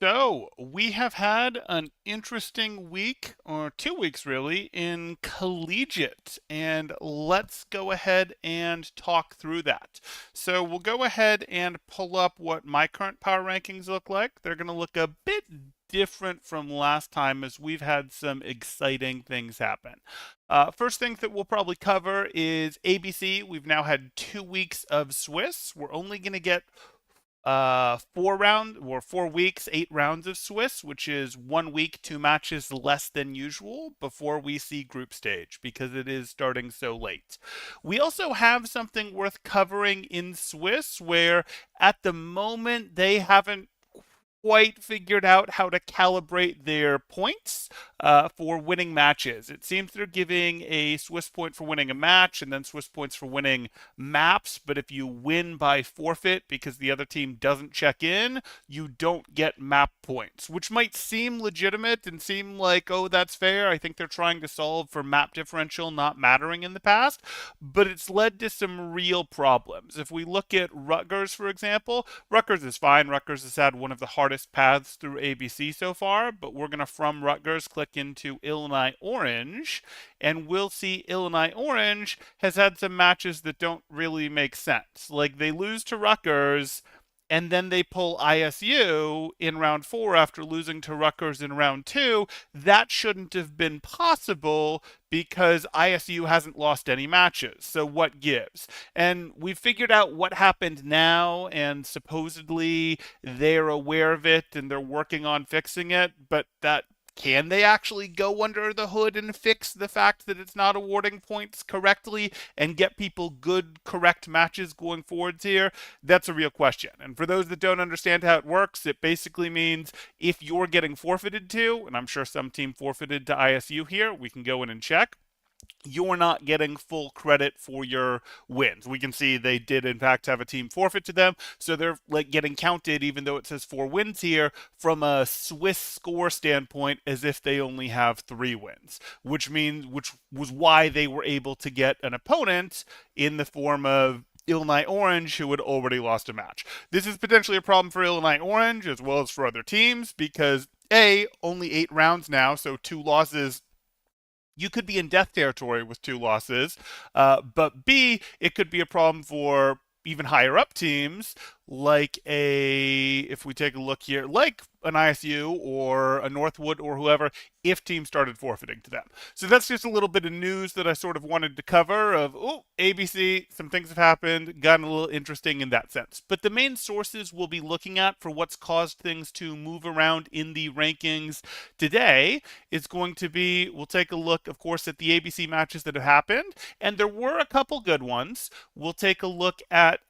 So, we have had an interesting week, or 2 weeks really, in Collegiate, and let's go ahead and talk through that. So, we'll go ahead and pull up what my current power rankings look like. They're going to look a bit different from last time as we've had some exciting things happen. First things that we'll probably cover is ABC. We've now had 2 weeks of Swiss. We're only going to get 4 weeks, 8 rounds of Swiss, which is 1 week, 2 matches less than usual before we see group stage because it is starting so late. We also have something worth covering in Swiss where at the moment they haven't quite figured out how to calibrate their points for winning matches. It seems they're giving a Swiss point for winning a match and then Swiss points for winning maps, but if you win by forfeit because the other team doesn't check in, you don't get map points, which might seem legitimate and seem like, oh, that's fair. I think they're trying to solve for map differential not mattering in the past, but it's led to some real problems. If we look at Rutgers, for example, Rutgers is fine. Rutgers has had one of the hardest paths through ABC so far, but we're going to from Rutgers click into Illinois Orange, and we'll see Illinois Orange has had some matches that don't really make sense. Like they lose to Rutgers, and then they pull ISU in round four after losing to Rutgers in round two. That shouldn't have been possible because ISU hasn't lost any matches. So what gives? And we've figured out what happened now, and supposedly they're aware of it and they're working on fixing it, but that can they actually go under the hood and fix the fact that it's not awarding points correctly and get people good, correct matches going forwards here? That's a real question. And for those that don't understand how it works, it basically means if you're getting forfeited to, and I'm sure some team forfeited to ISU here, we can go in and check, you're not getting full credit for your wins. We can see they did in fact have a team forfeit to them, so they're like getting counted even though it says 4 wins here from a Swiss score standpoint as if they only have 3 wins, which was why they were able to get an opponent in the form of Illinois Orange, who had already lost a match. This is potentially a problem for Illinois Orange as well as for other teams because A, only 8 rounds now, so 2 losses, you could be in death territory with 2 losses. But B, it could be a problem for even higher up teams, like if we take a look here, like an ISU or a Northwood or whoever, if teams started forfeiting to them. So that's just a little bit of news that I sort of wanted to cover of, oh, ABC, some things have happened, gotten a little interesting in that sense. But the main sources we'll be looking at for what's caused things to move around in the rankings today is going to be, we'll take a look, of course, at the ABC matches that have happened, and there were a couple good ones. We'll take a look at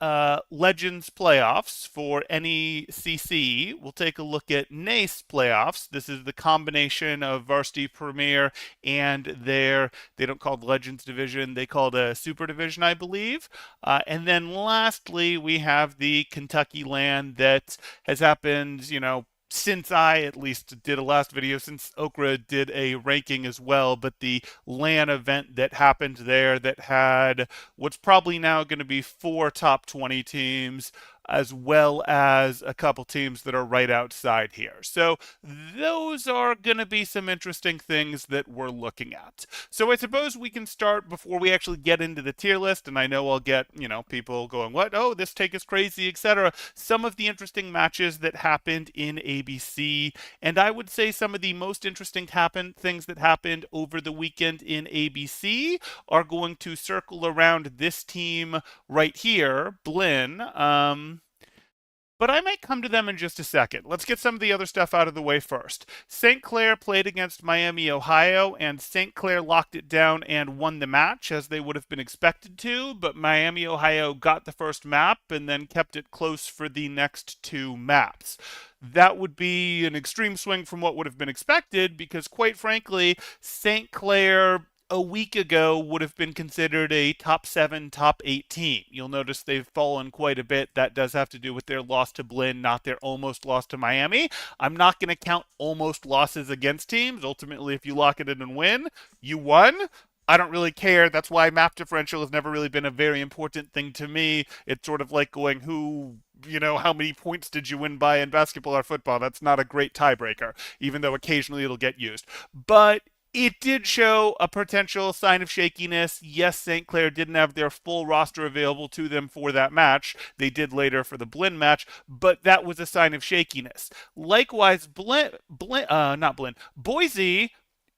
Legends playoffs for NECC. We'll take a look at NACE playoffs. This is the combination of Varsity Premier and they don't call it Legends Division, they call it a Super Division, I believe. And then lastly, we have the Kentucky LAN that has happened, since I at least did a last video, since Okra did a ranking as well, but the LAN event that happened there that had what's probably now going to be 4 top 20 teams, as well as a couple teams that are right outside here. So those are going to be some interesting things that we're looking at. So I suppose we can start before we actually get into the tier list, and I know I'll get, people going, what? Oh, this take is crazy, etc. Some of the interesting matches that happened in ABC, and I would say some of the most interesting things that happened over the weekend in ABC are going to circle around this team right here, Blinn. But I might come to them in just a second. Let's get some of the other stuff out of the way first. St. Clair played against Miami, Ohio, and St. Clair locked it down and won the match as they would have been expected to, but Miami, Ohio got the first map and then kept it close for the next 2 maps. That would be an extreme swing from what would have been expected because, quite frankly, St. Clair a week ago would have been considered a top 7, top 8 team. You'll notice they've fallen quite a bit. That does have to do with their loss to Blinn, not their almost loss to Miami. I'm not going to count almost losses against teams. Ultimately, if you lock it in and win, you won. I don't really care. That's why map differential has never really been a very important thing to me. It's sort of like going who how many points did you win by in basketball or football? That's not a great tiebreaker, even though occasionally it'll get used. But it did show a potential sign of shakiness. Yes, St. Clair didn't have their full roster available to them for that match. They did later for the Blinn match, but that was a sign of shakiness. Likewise, not Blinn, Boise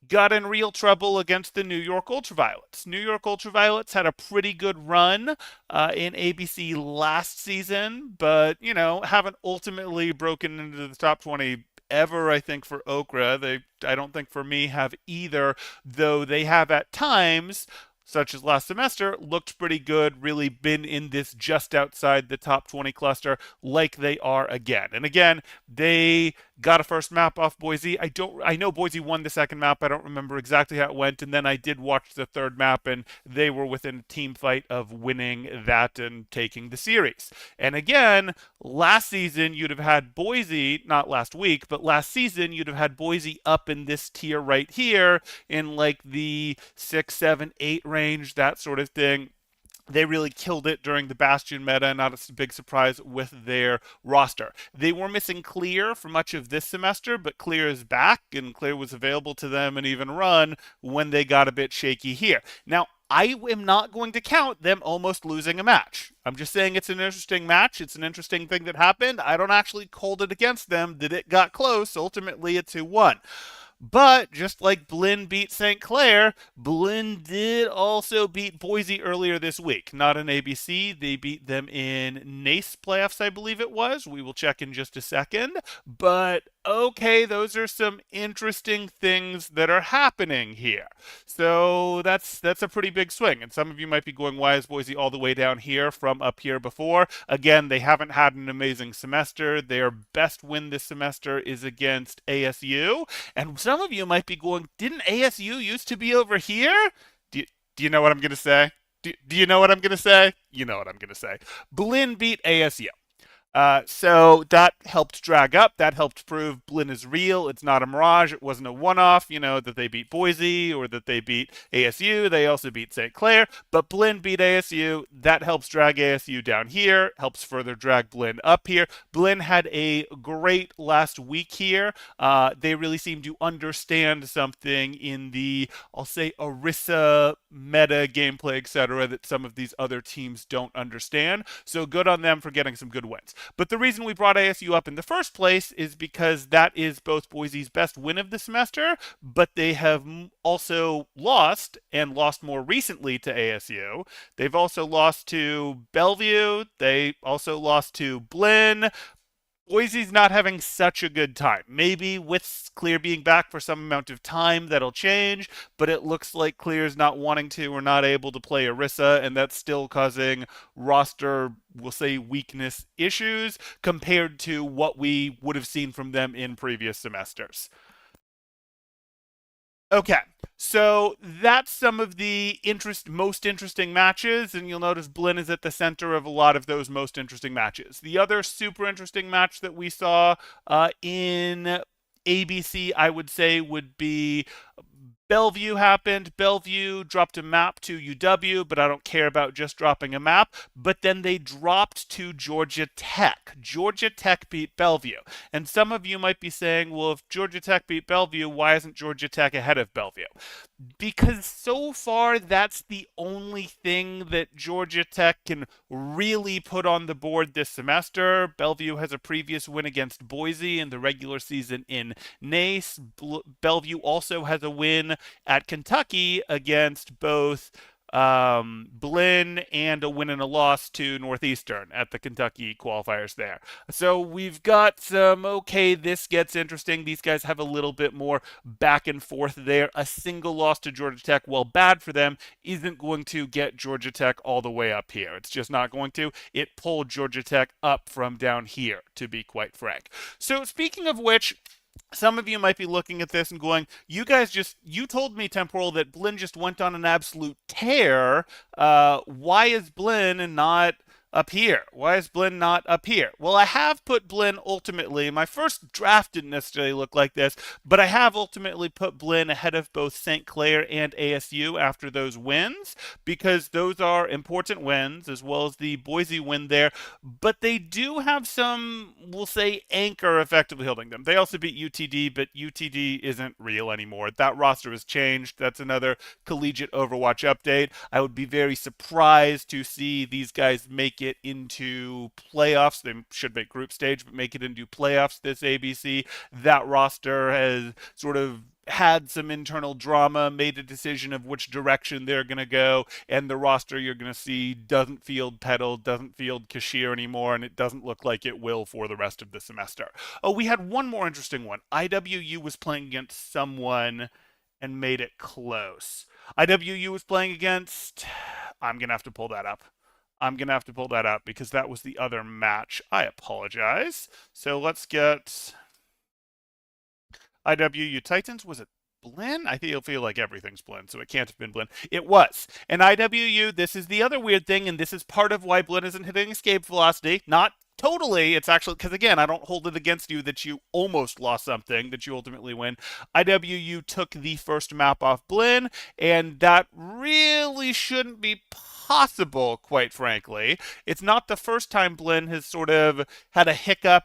got in real trouble against the New York Ultraviolets. New York Ultraviolets had a pretty good run in ABC last season, but, haven't ultimately broken into the top 20 ever, I think, for Okra. I don't think for me have either, though they have at times, such as last semester, looked pretty good, really been in this just outside the top 20 cluster like they are again. And again, they got a first map off Boise. I know Boise won the second map. I don't remember exactly how it went. And then I did watch the third map, and they were within a team fight of winning that and taking the series. And again, last season you'd have had Boise, not last week, but last season you'd have had Boise up in this tier right here in like the 6, 7, 8 range, that sort of thing. They really killed it during the Bastion meta, not a big surprise with their roster. They were missing Clear for much of this semester, but Clear is back, and Clear was available to them and even run when they got a bit shaky here. Now, I am not going to count them almost losing a match. I'm just saying it's an interesting match. It's an interesting thing that happened. I don't actually hold it against them that it got close. Ultimately, it's who won. But just like Blinn beat St. Clair, Blinn did also beat Boise earlier this week. Not in ABC. They beat them in NACE playoffs, I believe it was. We will check in just a second. But okay, those are some interesting things that are happening here. So that's a pretty big swing. And some of you might be going, why is Boise all the way down here from up here before? Again, they haven't had an amazing semester. Their best win this semester is against ASU. And some of you might be going, didn't ASU used to be over here? Do you know what I'm going to say? Do you know what I'm going to say? You know what I'm going to say. Blinn beat ASU. So that helped drag up. That helped prove Blinn is real. It's not a mirage. It wasn't a one-off, that they beat Boise or that they beat ASU. They also beat St. Clair. But Blinn beat ASU. That helps drag ASU down here, helps further drag Blinn up here. Blinn had a great last week here. They really seem to understand something in the, I'll say, Orisa meta gameplay, etc., that some of these other teams don't understand. So good on them for getting some good wins. But the reason we brought ASU up in the first place is because that is both Boise's best win of the semester, but they have also lost, and lost more recently to ASU. They've also lost to Bellevue. They also lost to Blinn. Boise's not having such a good time. Maybe with Clear being back for some amount of time, that'll change, but it looks like Clear's not wanting to or not able to play Orisa, and that's still causing roster, we'll say, weakness issues compared to what we would have seen from them in previous semesters. Okay, so that's some of the most interesting matches, and you'll notice Blinn is at the center of a lot of those most interesting matches. The other super interesting match that we saw in ABC, I would say, would be Bellevue happened. Bellevue dropped a map to UW, but I don't care about just dropping a map. But then they dropped to Georgia Tech. Georgia Tech beat Bellevue. And some of you might be saying, well, if Georgia Tech beat Bellevue, why isn't Georgia Tech ahead of Bellevue? Because so far, that's the only thing that Georgia Tech can really put on the board this semester. Bellevue has a previous win against Boise in the regular season in NACE. Bellevue also has a win at Kentucky against both Blinn and a win and a loss to Northeastern at the Kentucky qualifiers there. So we've got some, okay, this gets interesting. These guys have a little bit more back and forth there. A single loss to Georgia Tech, while bad for them, isn't going to get Georgia Tech all the way up here. It's just not going to. It pulled Georgia Tech up from down here, to be quite frank. So speaking of which, some of you might be looking at this and going, you told me, Temporal, that Blinn just went on an absolute tear. Why is Blinn and not up here. Why is Blinn not up here? Well, I have put Blinn ultimately. My first draft didn't necessarily look like this, but I have ultimately put Blinn ahead of both St. Clair and ASU after those wins because those are important wins, as well as the Boise win there. But they do have some, we'll say, anchor effectively holding them. They also beat UTD, but UTD isn't real anymore. That roster has changed. That's another Collegiate Overwatch update. I would be very surprised to see these guys make it into playoffs. They should make group stage, but make it into playoffs this ABC. That roster has sort of had some internal drama, made a decision of which direction they're going to go, and the roster you're going to see doesn't field Petal, doesn't field Kashir anymore, and it doesn't look like it will for the rest of the semester. Oh, we had one more interesting one. IWU was playing against someone and made it close. IWU was playing against. I'm going to have to pull that up. I'm going to have to pull that up because that was the other match. I apologize. So let's get IWU Titans. Was it Blinn? I feel like everything's Blinn, so it can't have been Blinn. It was. And IWU, this is the other weird thing, and this is part of why Blinn isn't hitting escape velocity. Not totally. It's actually because, again, I don't hold it against you that you almost lost something, that you ultimately win. IWU took the first map off Blinn, and that really shouldn't be possible, quite frankly. It's not the first time Blinn has sort of had a hiccup,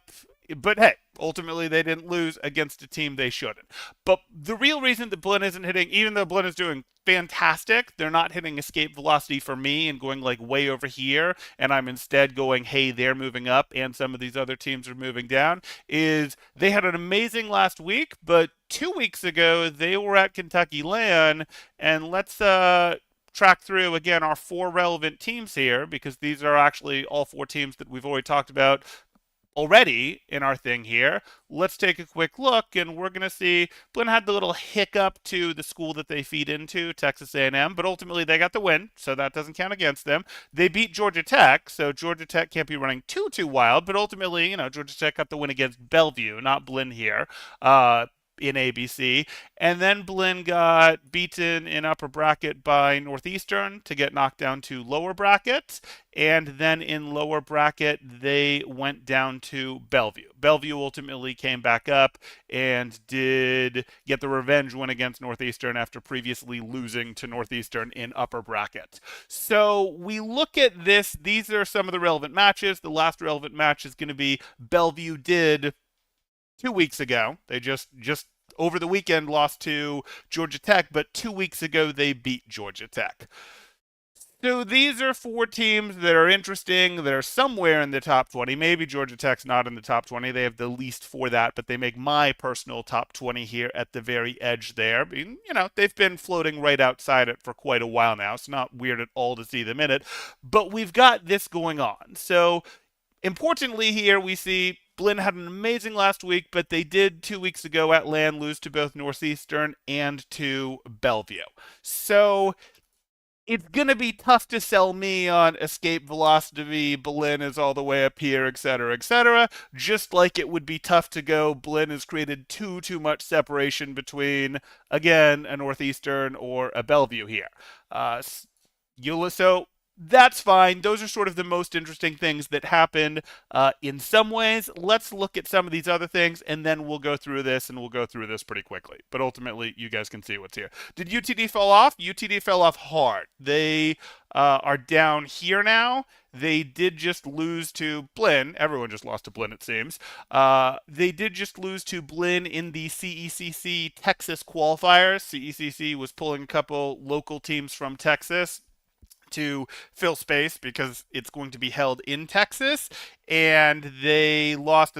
but hey, ultimately they didn't lose against a team they shouldn't. But the real reason that Blinn isn't hitting, even though Blinn is doing fantastic, they're not hitting escape velocity for me and going like way over here, and I'm instead going, hey, they're moving up and some of these other teams are moving down, is they had an amazing last week, but 2 weeks ago they were at Kentucky LAN, and let's track through again our four relevant teams here because these are actually all four teams that we've already talked about already in our thing here. Let's take a quick look, and we're going to see Blinn had the little hiccup to the school that they feed into, Texas A&M, but ultimately they got the win, so that doesn't count against them. They beat Georgia Tech, so Georgia Tech can't be running too wild, but ultimately, Georgia Tech got the win against Bellevue, not Blinn here. In ABC. And then Blinn got beaten in upper bracket by Northeastern to get knocked down to lower bracket. And then in lower bracket, they went down to Bellevue. Bellevue ultimately came back up and did get the revenge win against Northeastern after previously losing to Northeastern in upper bracket. So we look at this. These are some of the relevant matches. The last relevant match is going to be Bellevue did 2 weeks ago. They just over the weekend lost to Georgia Tech, but 2 weeks ago they beat Georgia Tech. So these are four teams that are interesting, that are somewhere in the top 20. Maybe Georgia Tech's not in the top 20. They have the least for that, but they make my personal top 20 here at the very edge there. They've been floating right outside it for quite a while now. It's not weird at all to see them in it. But we've got this going on. So importantly here, we see Blinn had an amazing last week, but they did 2 weeks ago at LAN lose to both Northeastern and to Bellevue. So it's going to be tough to sell me on escape velocity, Blinn is all the way up here, etc., just like it would be tough to go, Blinn has created too much separation between, again, a Northeastern or a Bellevue here. So that's fine. Those are sort of the most interesting things that happened in some ways. Let's look at some of these other things, and then we'll go through this, and we'll go through this pretty quickly. But ultimately, you guys can see what's here. Did UTD fall off? UTD fell off hard. They are down here now. They did just lose to Blinn. Everyone just lost to Blinn, it seems. They did just lose to Blinn in the CECC Texas qualifiers. CECC was pulling a couple local teams from Texas to fill space because it's going to be held in Texas, and they lost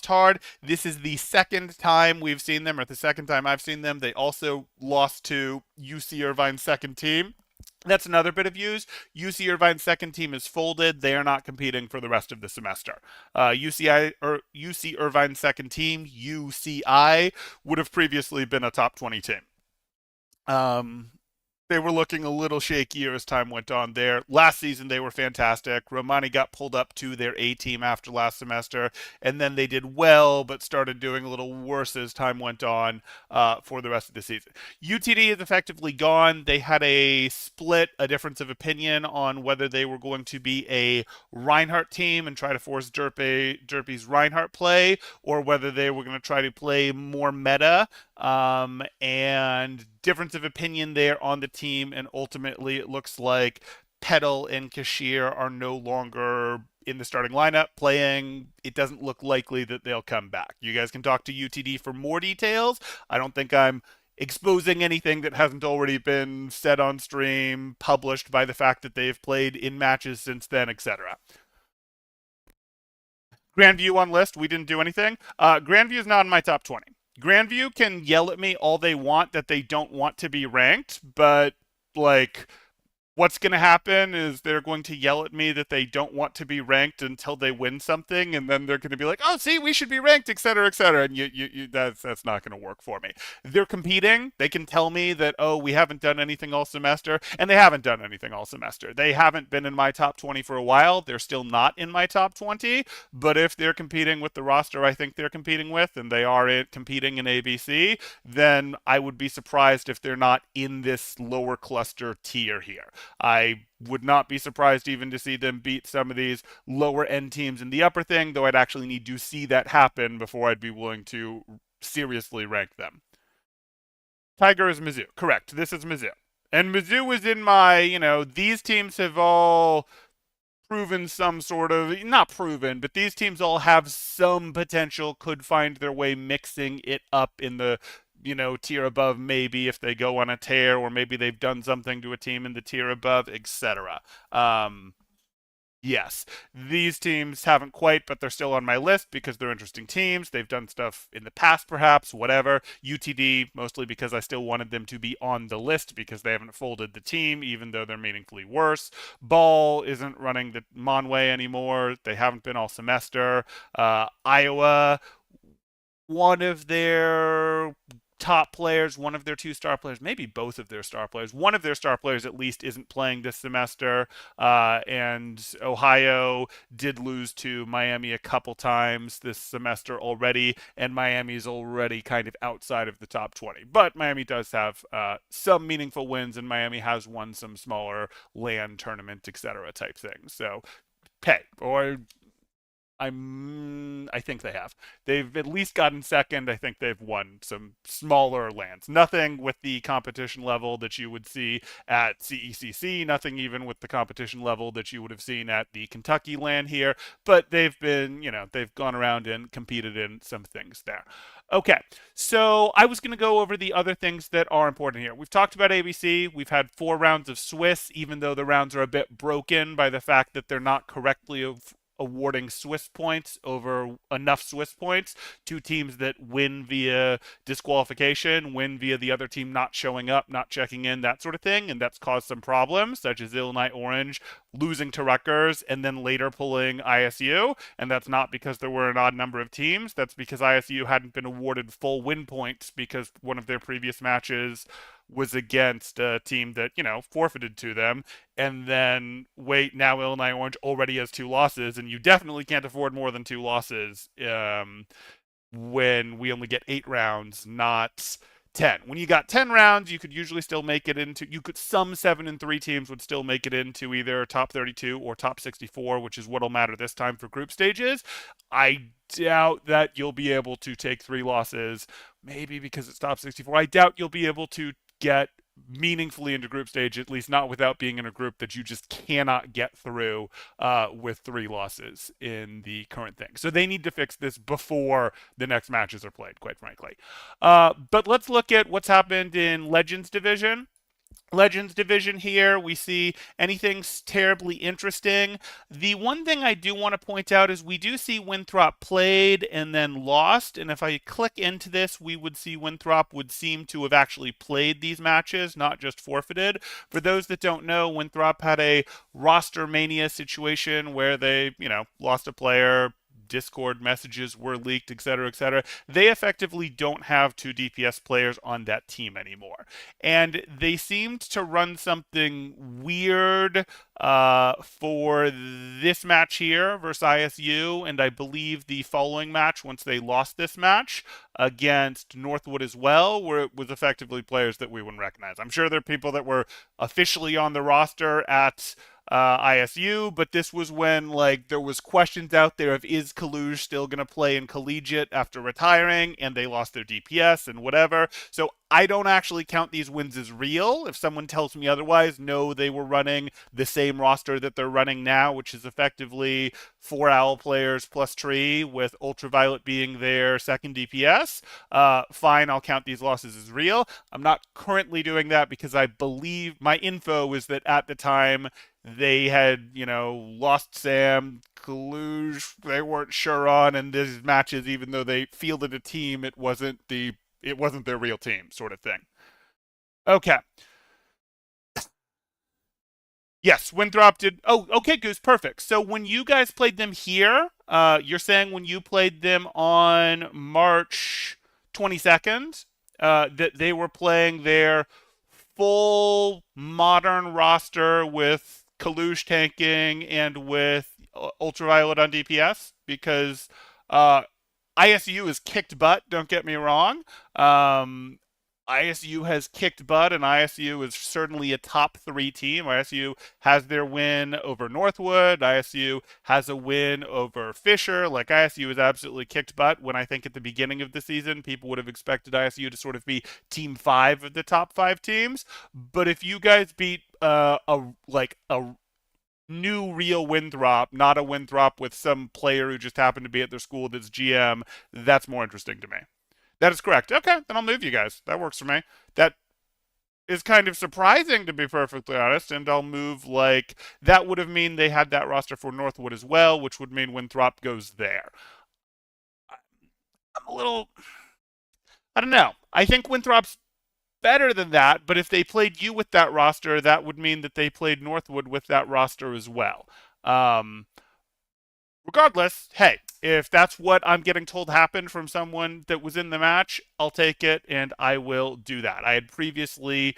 hard. This is the second time we've seen them, or the second time I've seen them. They also lost to UC Irvine's second team. That's another bit of news. UC Irvine's second team is folded. They are not competing for the rest of the semester. UC Irvine's second team, UCI, would have previously been a top 20 team. They were looking a little shakier as time went on there. Last season, they were fantastic. Romani got pulled up to their A team after last semester, and then they did well, but started doing a little worse as time went on for the rest of the season. UTD is effectively gone. They had a split, a difference of opinion on whether they were going to be a Reinhardt team and try to force Derpy's Reinhardt play, or whether they were going to try to play more meta, and difference of opinion there on the team. And ultimately, it looks like Petal and Kashir are no longer in the starting lineup playing. It doesn't look likely that they'll come back. You guys can talk to UTD for more details. I don't think I'm exposing anything that hasn't already been said on stream, published by the fact that they've played in matches since then, etc. Grandview on list, we didn't do anything. Grandview is not in my top 20. Grandview can yell at me all they want that they don't want to be ranked, but like what's going to happen is they're going to yell at me that they don't want to be ranked until they win something, and then they're going to be like, "Oh, see, we should be ranked, etc., etc." And that's not going to work for me. They're competing. They can tell me that, "Oh, we haven't done anything all semester," and they haven't done anything all semester. They haven't been in my top 20 for a while. They're still not in my top 20. But if they're competing with the roster I think they're competing with, and they are competing in ABC, then I would be surprised if they're not in this lower cluster tier here. I would not be surprised even to see them beat some of these lower end teams in the upper thing, though I'd actually need to see that happen before I'd be willing to seriously rank them. Tiger is Mizzou. Correct. This is Mizzou. And Mizzou is in my, these teams have all proven some sort of, not proven, but these teams all have some potential, could find their way mixing it up in the tier above, maybe if they go on a tear, or maybe they've done something to a team in the tier above, etc. Yes, these teams haven't quite, but they're still on my list because they're interesting teams. They've done stuff in the past, perhaps, whatever. UTD, mostly because I still wanted them to be on the list because they haven't folded the team, even though they're meaningfully worse. Ball isn't running the Monway anymore. They haven't been all semester. Iowa, one of their top players, one of their two star players, maybe both of their star players, one of their star players at least isn't playing this semester. And Ohio did lose to Miami a couple times this semester already, and Miami's already kind of outside of the top 20. But Miami does have some meaningful wins, and Miami has won some smaller land tournament, etc. type things. So pay or I think they have. They've at least gotten second. I think they've won some smaller lands. Nothing with the competition level that you would see at CECC. Nothing even with the competition level that you would have seen at the Kentucky land here. But they've been, they've gone around and competed in some things there. Okay, so I was going to go over the other things that are important here. We've talked about ABC. We've had 4 rounds of Swiss, even though the rounds are a bit broken by the fact that they're not correctly awarding Swiss points over enough Swiss points to teams that win via disqualification, win via the other team not showing up, not checking in, that sort of thing. And that's caused some problems, such as Illinois Orange losing to Rutgers and then later pulling ISU. And that's not because there were an odd number of teams. That's because ISU hadn't been awarded full win points because one of their previous matches was against a team that, forfeited to them. And then, wait, now Illinois Orange already has 2 losses, and you definitely can't afford more than 2 losses when we only get 8 rounds, not 10. When you got 10 rounds, you could usually still make it into, some 7-3 teams would still make it into either top 32 or top 64, which is what'll matter this time for group stages. I doubt that you'll be able to take 3 losses, maybe because it's top 64. I doubt you'll be able to get meaningfully into group stage, at least not without being in a group that you just cannot get through with 3 losses in the current thing. So they need to fix this before the next matches are played, quite frankly. But let's look at what's happened in Legends Division. Legends Division here, we see anything terribly interesting. The one thing I do want to point out is we do see Winthrop played and then lost. And if I click into this, we would see Winthrop would seem to have actually played these matches, not just forfeited. For those that don't know, Winthrop had a roster mania situation where they, lost a player, Discord messages were leaked, et cetera, et cetera. They effectively don't have two DPS players on that team anymore. And they seemed to run something weird for this match here versus ISU, and I believe the following match, once they lost this match against Northwood as well, where it was effectively players that we wouldn't recognize. I'm sure there are people that were officially on the roster at ISU, but this was when like there was questions out there of is Collegiate still going to play in Collegiate after retiring, and they lost their DPS and whatever. So I don't actually count these wins as real. If someone tells me otherwise, no, they were running the same roster that they're running now, which is effectively 4 OWL players plus Tree, with Ultraviolet being their second DPS. Fine, I'll count these losses as real. I'm not currently doing that because I believe my info is that at the time they had, lost Sam, Collegiate, they weren't sure on, and these matches, even though they fielded a team, it wasn't their real team, sort of thing. Okay. Yes, Winthrop did. Oh, okay, Goose, perfect. So when you guys played them here, you're saying when you played them on March 22nd, that they were playing their full modern roster with Kalush tanking and with Ultraviolet on DPS, because uh, ISU has kicked butt. Don't get me wrong. ISU has kicked butt, and ISU is certainly a top 3 team. ISU has their win over Northwood. ISU has a win over Fisher. Like, ISU has absolutely kicked butt, when I think at the beginning of the season, people would have expected ISU to sort of be team 5 of the top 5 teams. But if you guys beat a new real Winthrop, not a Winthrop with some player who just happened to be at their school that's GM, that's more interesting to me. That is correct. Okay, then I'll move you guys. That works for me. That is kind of surprising, to be perfectly honest, and I'll move, like, that would have mean they had that roster for Northwood as well, which would mean Winthrop goes there. I'm a little, I don't know. I think Winthrop's better than that, but if they played you with that roster, that would mean that they played Northwood with that roster as well. Um, Regardless, hey, if that's what I'm getting told happened from someone that was in the match, I'll take it, and I will do that. I had previously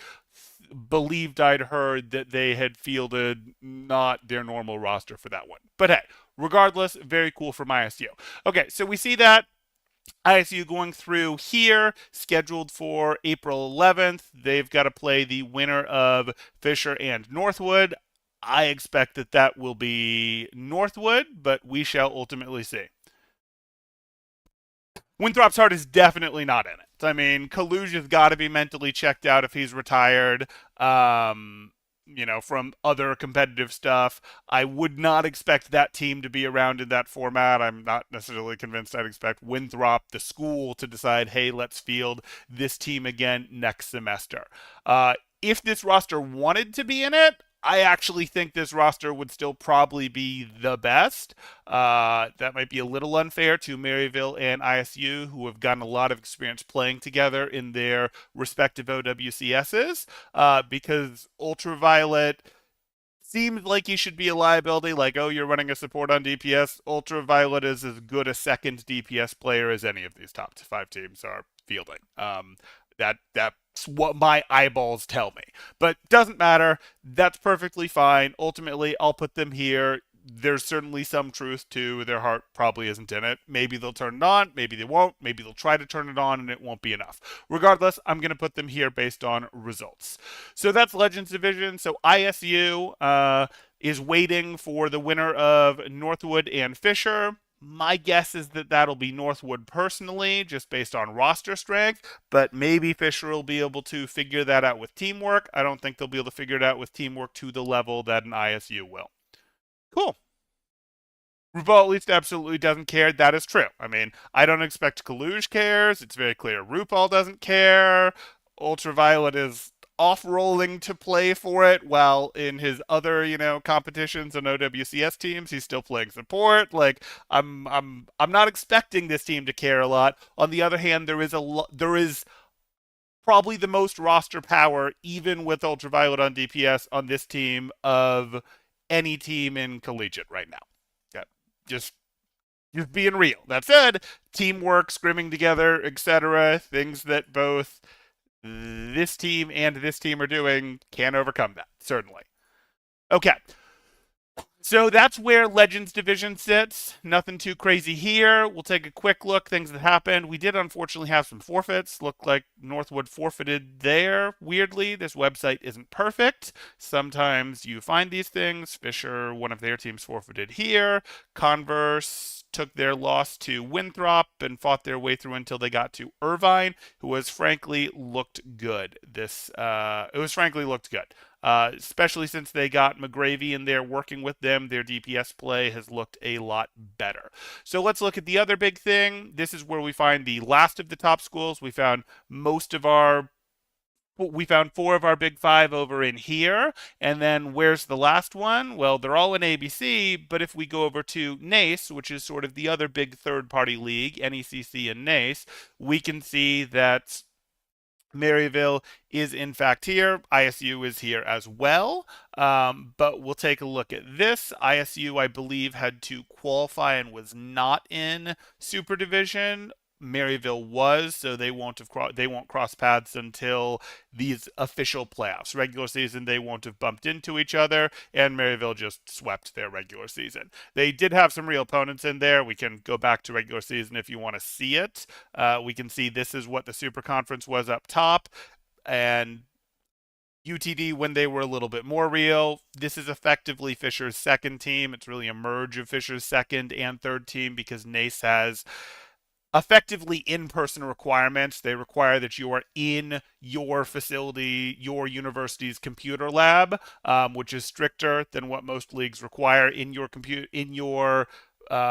believed I'd heard that they had fielded not their normal roster for that one. But hey, regardless, very cool from ISU. Okay, so we see that ISU going through here, scheduled for April 11th. They've got to play the winner of Fisher and Northwood. I expect that that will be Northwood, but we shall ultimately see. Winthrop's heart is definitely not in it. I mean, Kaluj has got to be mentally checked out if he's retired. From other competitive stuff. I would not expect that team to be around in that format. I'm not necessarily convinced I'd expect Winthrop, the school, to decide, hey, let's field this team again next semester. If this roster wanted to be in it, I actually think this roster would still probably be the best. That might be a little unfair to Maryville and ISU, who have gotten a lot of experience playing together in their respective OWCSs, because Ultraviolet seems like he should be a liability. Like, oh, you're running a support on DPS. Ultraviolet is as good a second DPS player as any of these top 5 teams are fielding. That's what my eyeballs tell me. But doesn't matter. That's perfectly fine. Ultimately, I'll put them here. There's certainly some truth to their heart probably isn't in it. Maybe they'll turn it on. Maybe they won't. Maybe they'll try to turn it on and it won't be enough. Regardless, I'm going to put them here based on results. So that's Legends Division. So ISU is waiting for the winner of Northwood and Fisher. My guess is that that'll be Northwood personally, just based on roster strength, but maybe Fisher will be able to figure that out with teamwork. I don't think they'll be able to figure it out with teamwork to the level that an ISU will. Cool. RuPaul at least absolutely doesn't care. That is true. I mean, I don't expect Kaluj cares. It's very clear RuPaul doesn't care. Ultraviolet is off-rolling to play for it, while in his other, competitions and OWCS teams, he's still playing support. Like, I'm not expecting this team to care a lot. On the other hand, there is probably the most roster power, even with Ultraviolet on DPS, on this team of any team in Collegiate right now. Yeah, just Just being real. That said, teamwork, scrimming together, etc., things that both this team and this team are doing can overcome that, certainly. Okay, so that's where Legends Division sits. Nothing too crazy here. We'll take a quick look, things that happened. We did unfortunately have some forfeits. Looked like Northwood forfeited there. Weirdly, this website isn't perfect. Sometimes you find these things. Fisher, one of their teams, forfeited here. Converse took their loss to Winthrop and fought their way through until they got to Irvine, who was frankly looked good. It was frankly looked good. Especially since they got McGravy in there working with them, their DPS play has looked a lot better. So let's look at the other big thing. This is where we find the last of the top schools. We found four of our big five over in here. And then where's the last one? Well, they're all in ABC, but if we go over to NACE, which is sort of the other big third party league, NECC and NACE, we can see that Maryville is in fact here. ISU is here as well. But we'll take a look at this. ISU, I believe, had to qualify and was not in Super Division. Maryville was, so they won't cross paths until these official playoffs. Regular season, they won't have bumped into each other, and Maryville just swept their regular season. They did have some real opponents in there. We can go back to regular season if you want to see it. We can see this is what the Super Conference was up top, and UTD when they were a little bit more real. This is effectively Fisher's second team. It's really a merge of Fisher's second and third team because NACE has effectively in-person requirements. They require that you are in your facility, your university's computer lab, which is stricter than what most leagues require in your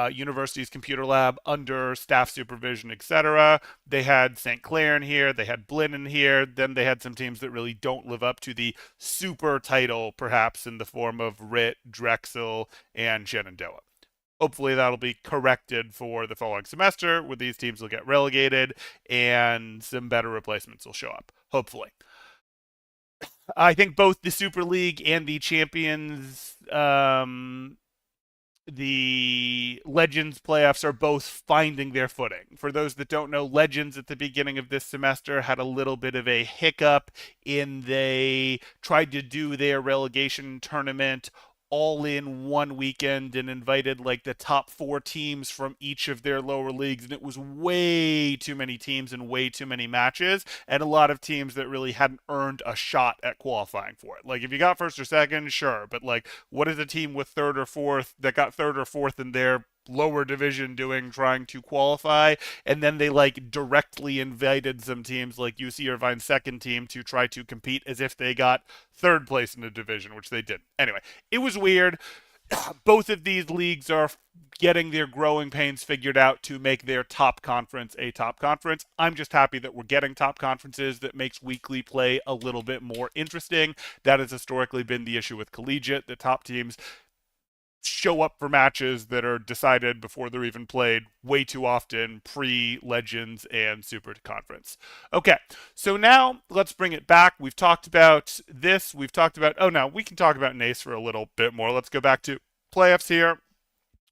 university's computer lab under staff supervision, etc. They had St. Clair in here, they had Blinn in here, then they had some teams that really don't live up to the super title, perhaps in the form of RIT, Drexel, and Shenandoah. Hopefully that'll be corrected for the following semester, where these teams will get relegated and some better replacements will show up. Hopefully. I think both the Super League and the Champions, the Legends playoffs are both finding their footing. For those that don't know, Legends at the beginning of this semester had a little bit of a hiccup in they tried to do their relegation tournament all in one weekend and invited like the top four teams from each of their lower leagues, and it was way too many teams and way too many matches, and a lot of teams that really hadn't earned a shot at qualifying for it. Like if you got first or second, sure, but like what is a team with third or fourth that got third or fourth in their lower division doing trying to qualify? And then they like directly invited some teams like UC Irvine's second team to try to compete as if they got third place in the division, which they did. Anyway, it was weird. Both of these leagues are getting their growing pains figured out to make their top conference a top conference. I'm just happy that we're getting top conferences. That makes weekly play a little bit more interesting. That has historically been the issue with Collegiate. The top teams show up for matches that are decided before they're even played way too often, pre-Legends and Super Conference. Okay, so now let's bring it back. We've talked about this. We've talked about, now we can talk about NACE for a little bit more. Let's go back to playoffs here.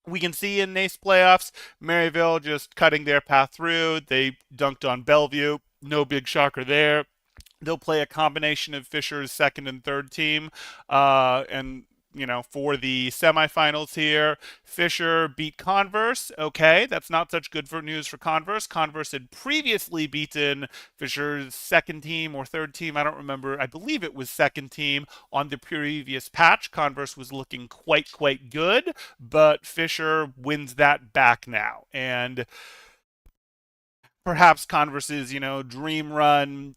We can see in NACE playoffs, Maryville just cutting their path through. They dunked on Bellevue. No big shocker there. They'll play a combination of Fisher's second and third team, and for the semifinals here, Fisher beat Converse. Okay, that's not such good news for Converse. Converse had previously beaten Fisher's second team or third team. I don't remember. I believe it was second team on the previous patch. Converse was looking quite good, but Fisher wins that back now. And perhaps Converse's, dream run,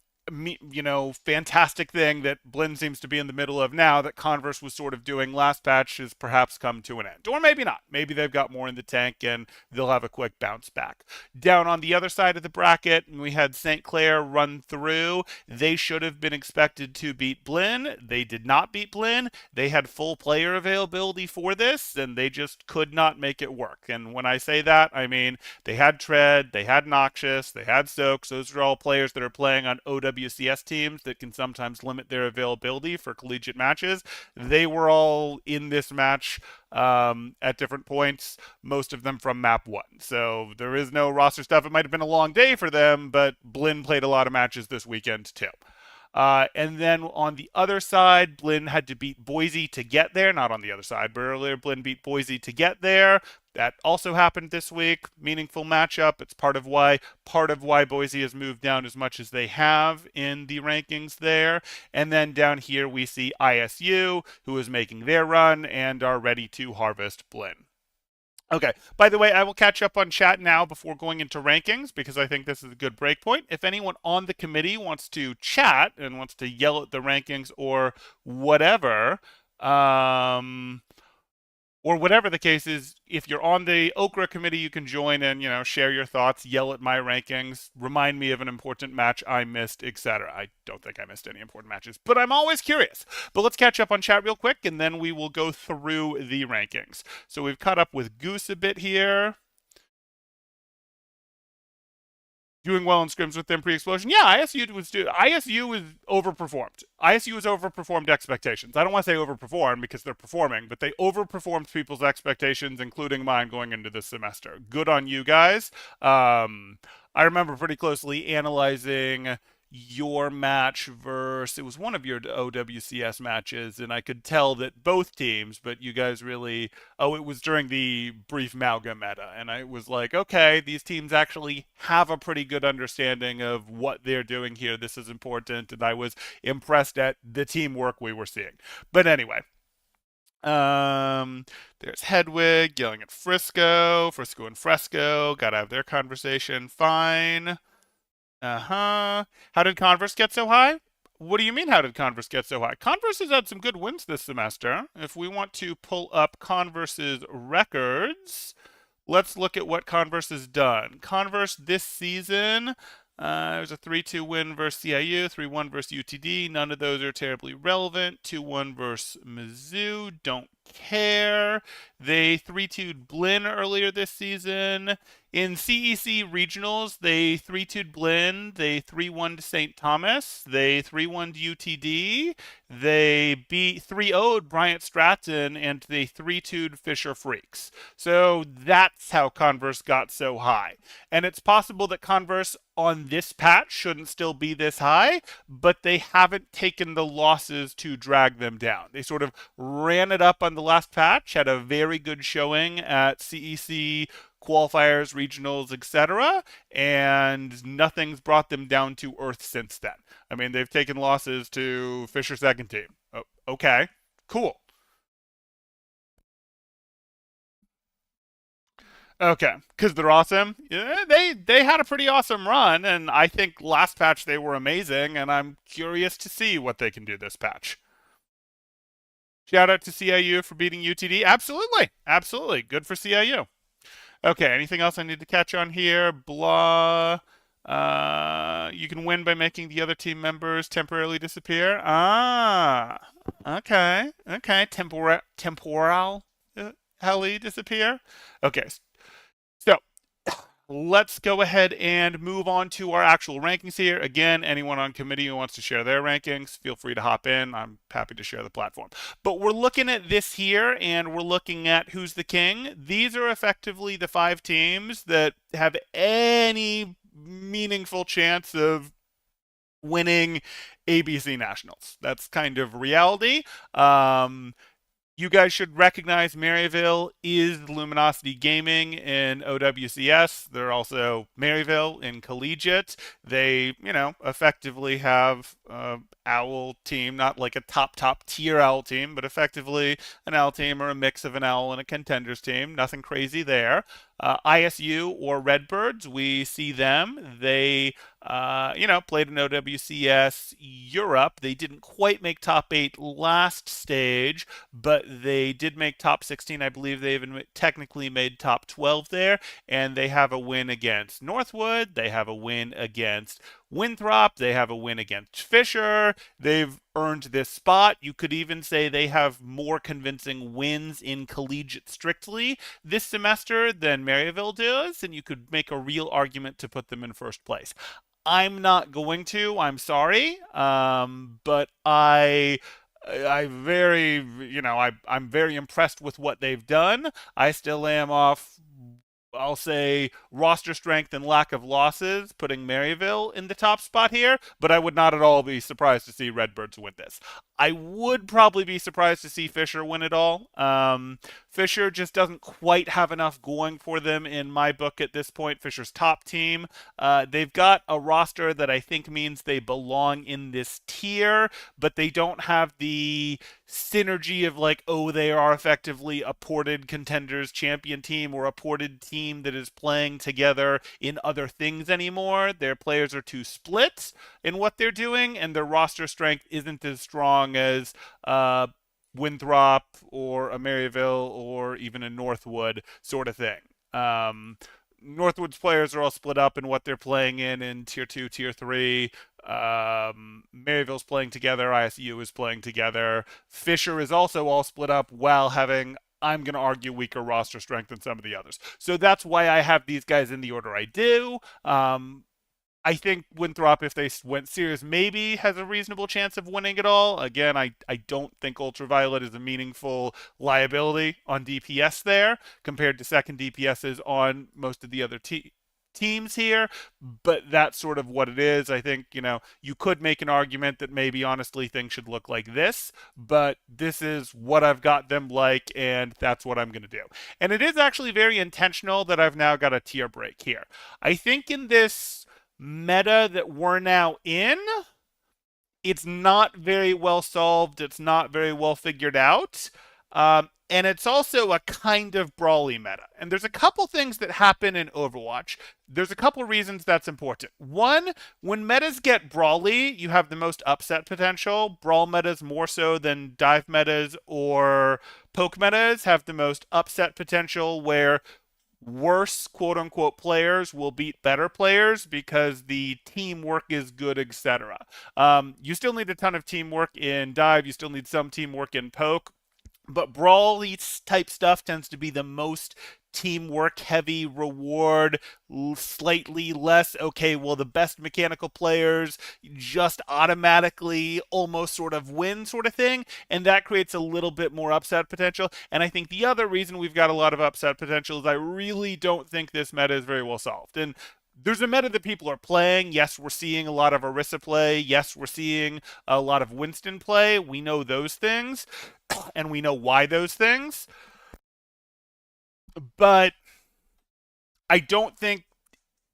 fantastic thing that Blinn seems to be in the middle of now that Converse was sort of doing last patch has perhaps come to an end. Or maybe not. Maybe they've got more in the tank and they'll have a quick bounce back. Down on the other side of the bracket, we had St. Clair run through. They should have been expected to beat Blinn. They did not beat Blinn. They had full player availability for this, and they just could not make it work. And when I say that, I mean they had Tread, they had Noxious, they had Stokes. Those are all players that are playing on OW OWCS teams that can sometimes limit their availability for collegiate matches. They were all in this match at different points, most of them from map 1. So there is no roster stuff. It might have been a long day for them, but Blinn played a lot of matches this weekend too. And then on the other side, Blinn had to beat Boise to get there. Not on the other side, but earlier Blinn beat Boise to get there. That also happened this week. Meaningful matchup. It's part of why Boise has moved down as much as they have in the rankings there. And then down here we see ISU, who is making their run and are ready to harvest Blinn. Okay. By the way, I will catch up on chat now before going into rankings because I think this is a good break point. If anyone on the committee wants to chat and wants to yell at the rankings or whatever, or whatever the case is, if you're on the Okra committee, you can join and, share your thoughts, yell at my rankings, remind me of an important match I missed, etc. I don't think I missed any important matches, but I'm always curious. But let's catch up on chat real quick, and then we will go through the rankings. So we've caught up with Goose a bit here. Doing well in scrims with them pre-explosion. Yeah, ISU was overperformed. ISU has overperformed expectations. I don't want to say overperformed because they're performing, but they overperformed people's expectations, including mine, going into this semester. Good on you guys. I remember pretty closely analyzing your match versus, it was one of your OWCS matches, and I could tell that both teams, but you guys really, it was during the brief Mauga meta, and I was like, okay, these teams actually have a pretty good understanding of what they're doing here. This is important, and I was impressed at the teamwork we were seeing. But anyway, there's Hedwig yelling at Frisco and Fresco, gotta have their conversation, fine. Uh-huh. How did Converse get so high? What do you mean, how did Converse get so high? Converse has had some good wins this semester. If we want to pull up Converse's records, let's look at what Converse has done. Converse this season, it was a 3-2 win versus CIU, 3-1 versus UTD. None of those are terribly relevant. 2-1 versus Mizzou. Don't care. They 3-2'd Blinn earlier this season. In CEC regionals, they 3-2'd Blinn, they 3-1'd St. Thomas, they 3-1'd UTD, they beat 3-0'd Bryant Stratton, and they 3-2'd Fisher Freaks. So that's how Converse got so high. And it's possible that Converse on this patch shouldn't still be this high, but they haven't taken the losses to drag them down. They sort of ran it up on the last patch, had a very good showing at CEC qualifiers, regionals, etc., and nothing's brought them down to earth since then. I mean, they've taken losses to Fisher second team. Oh, okay, cool. Okay, because they're awesome. Yeah, they had a pretty awesome run, and I think last patch they were amazing, and I'm curious to see what they can do this patch. Shout out to CIU for beating UTD. Absolutely, absolutely, good for CIU. Okay, anything else I need to catch on here? Blah. You can win by making the other team members temporarily disappear. Ah, okay, okay. Temporal heli disappear. Okay, so let's go ahead and move on to our actual rankings here. Again, anyone on committee who wants to share their rankings, feel free to hop in. I'm happy to share the platform. But we're looking at this here, and we're looking at who's the king. These are effectively the 5 teams that have any meaningful chance of winning ABC Nationals. That's kind of reality. You guys should recognize Maryville is Luminosity Gaming in OWCS. They're also Maryville in Collegiate. They, effectively have owl team, not like a top tier owl team, but effectively an owl team or a mix of an owl and a contenders team. Nothing crazy there. ISU or Redbirds, we see them. They, played in OWCS Europe. They didn't quite make top 8 last stage, but they did make top 16. I believe they even technically made top 12 there, and they have a win against Northwood. They have a win against Winthrop. They have a win against Fisher. They've earned this spot. You could even say they have more convincing wins in collegiate strictly this semester than Maryville does, and you could make a real argument to put them in first place. I'm not going to. I'm sorry, but I very, I'm very impressed with what they've done. I still am off, I'll say, roster strength and lack of losses, putting Maryville in the top spot here, but I would not at all be surprised to see Redbirds win this. I would probably be surprised to see Fisher win it all. Fisher just doesn't quite have enough going for them in my book at this point. Fisher's top team. They've got a roster that I think means they belong in this tier, but they don't have the synergy of like, oh, they are effectively a ported contenders champion team or a ported team that is playing together in other things anymore. Their players are too split in what they're doing, and their roster strength isn't as strong as Winthrop or a Maryville or even a Northwood sort of thing. Northwood's players are all split up in what they're playing in tier 2, tier 3. Maryville's playing together. ISU is playing together. Fisher is also all split up while having, I'm going to argue, weaker roster strength than some of the others. So that's why I have these guys in the order I do. I think Winthrop, if they went serious, maybe has a reasonable chance of winning it all. Again, I don't think Ultraviolet is a meaningful liability on DPS there compared to second DPSs on most of the other teams here, but that's sort of what it is. I think, you could make an argument that maybe honestly things should look like this, but this is what I've got them like, and that's what I'm going to do. And it is actually very intentional that I've now got a tier break here. I think in this meta that we're now in, it's not very well solved. It's not very well figured out. And it's also a kind of brawly meta. And there's a couple things that happen in Overwatch. There's a couple reasons that's important. One, when metas get brawly, you have the most upset potential. Brawl metas more so than dive metas or poke metas have the most upset potential, where worse quote unquote players will beat better players because the teamwork is good, etc. You still need a ton of teamwork in dive, you still need some teamwork in poke, but brawly type stuff tends to be the most teamwork heavy reward, slightly less, okay, well, the best mechanical players just automatically almost sort of win sort of thing, and that creates a little bit more upset potential. And I think the other reason we've got a lot of upset potential is I really don't think this meta is very well solved. And there's a meta that people are playing. Yes, we're seeing a lot of Orisa play. Yes, we're seeing a lot of Winston play. We know those things, and we know why those things. But I don't think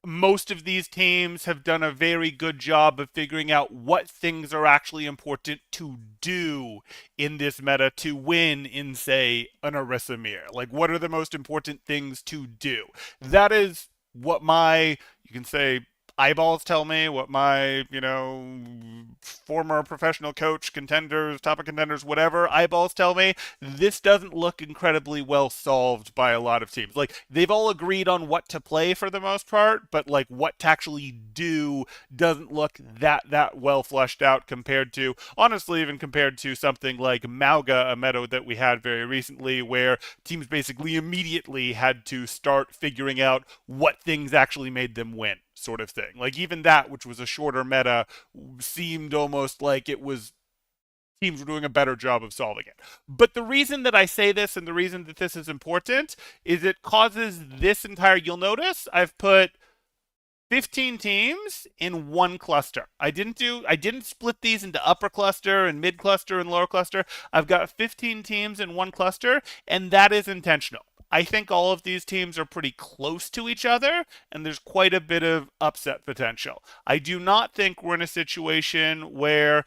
most of these teams have done a very good job of figuring out what things are actually important to do in this meta to win in, say, an Orisa mirror. Like, what are the most important things to do? That is what you can say, eyeballs tell me, what my, former professional coach, contenders, top of contenders, whatever, eyeballs tell me. This doesn't look incredibly well solved by a lot of teams. Like, they've all agreed on what to play for the most part, but like what to actually do doesn't look that well fleshed out compared to, honestly, even compared to something like Mauga, a meta that we had very recently, where teams basically immediately had to start figuring out what things actually made them win, sort of thing. Like, even that, which was a shorter meta, seemed almost like it was teams were doing a better job of solving it. But the reason that I say this and the reason that this is important is it causes this entire, you'll notice I've put 15 teams in one cluster. I didn't split these into upper cluster and mid cluster and lower cluster. I've got 15 teams in one cluster, and that is intentional. I think all of these teams are pretty close to each other, and there's quite a bit of upset potential. I do not think we're in a situation where,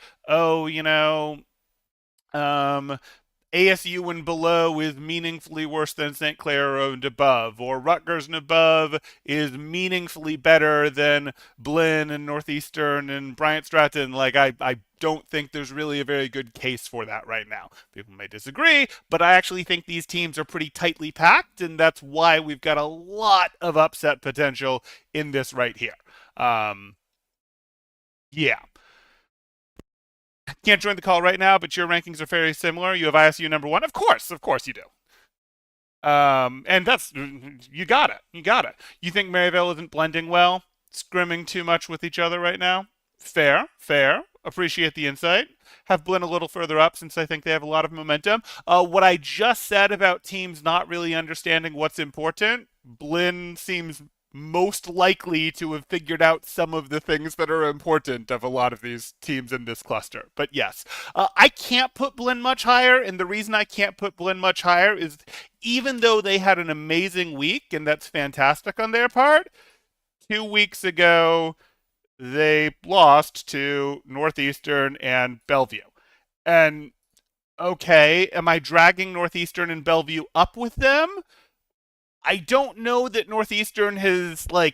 ASU and below is meaningfully worse than St. Clair and above, or Rutgers and above is meaningfully better than Blinn and Northeastern and Bryant Stratton. Like, I don't think there's really a very good case for that right now. People may disagree, but I actually think these teams are pretty tightly packed, and that's why we've got a lot of upset potential in this right here. Yeah. Can't join the call right now, but your rankings are very similar. You have ISU number one. Of course you do. And that's you got it. You got it. You think Maryville isn't blending well, scrimming too much with each other right now? Fair, fair. Appreciate the insight. Have Blinn a little further up since I think they have a lot of momentum. What I just said about teams not really understanding what's important, Blinn seems most likely to have figured out some of the things that are important of a lot of these teams in this cluster. But yes, I can't put Blinn much higher, and the reason I can't put Blinn much higher is even though they had an amazing week, and that's fantastic on their part, 2 weeks ago they lost to Northeastern and Bellevue. And okay, am I dragging Northeastern and Bellevue up with them? I don't know that Northeastern has I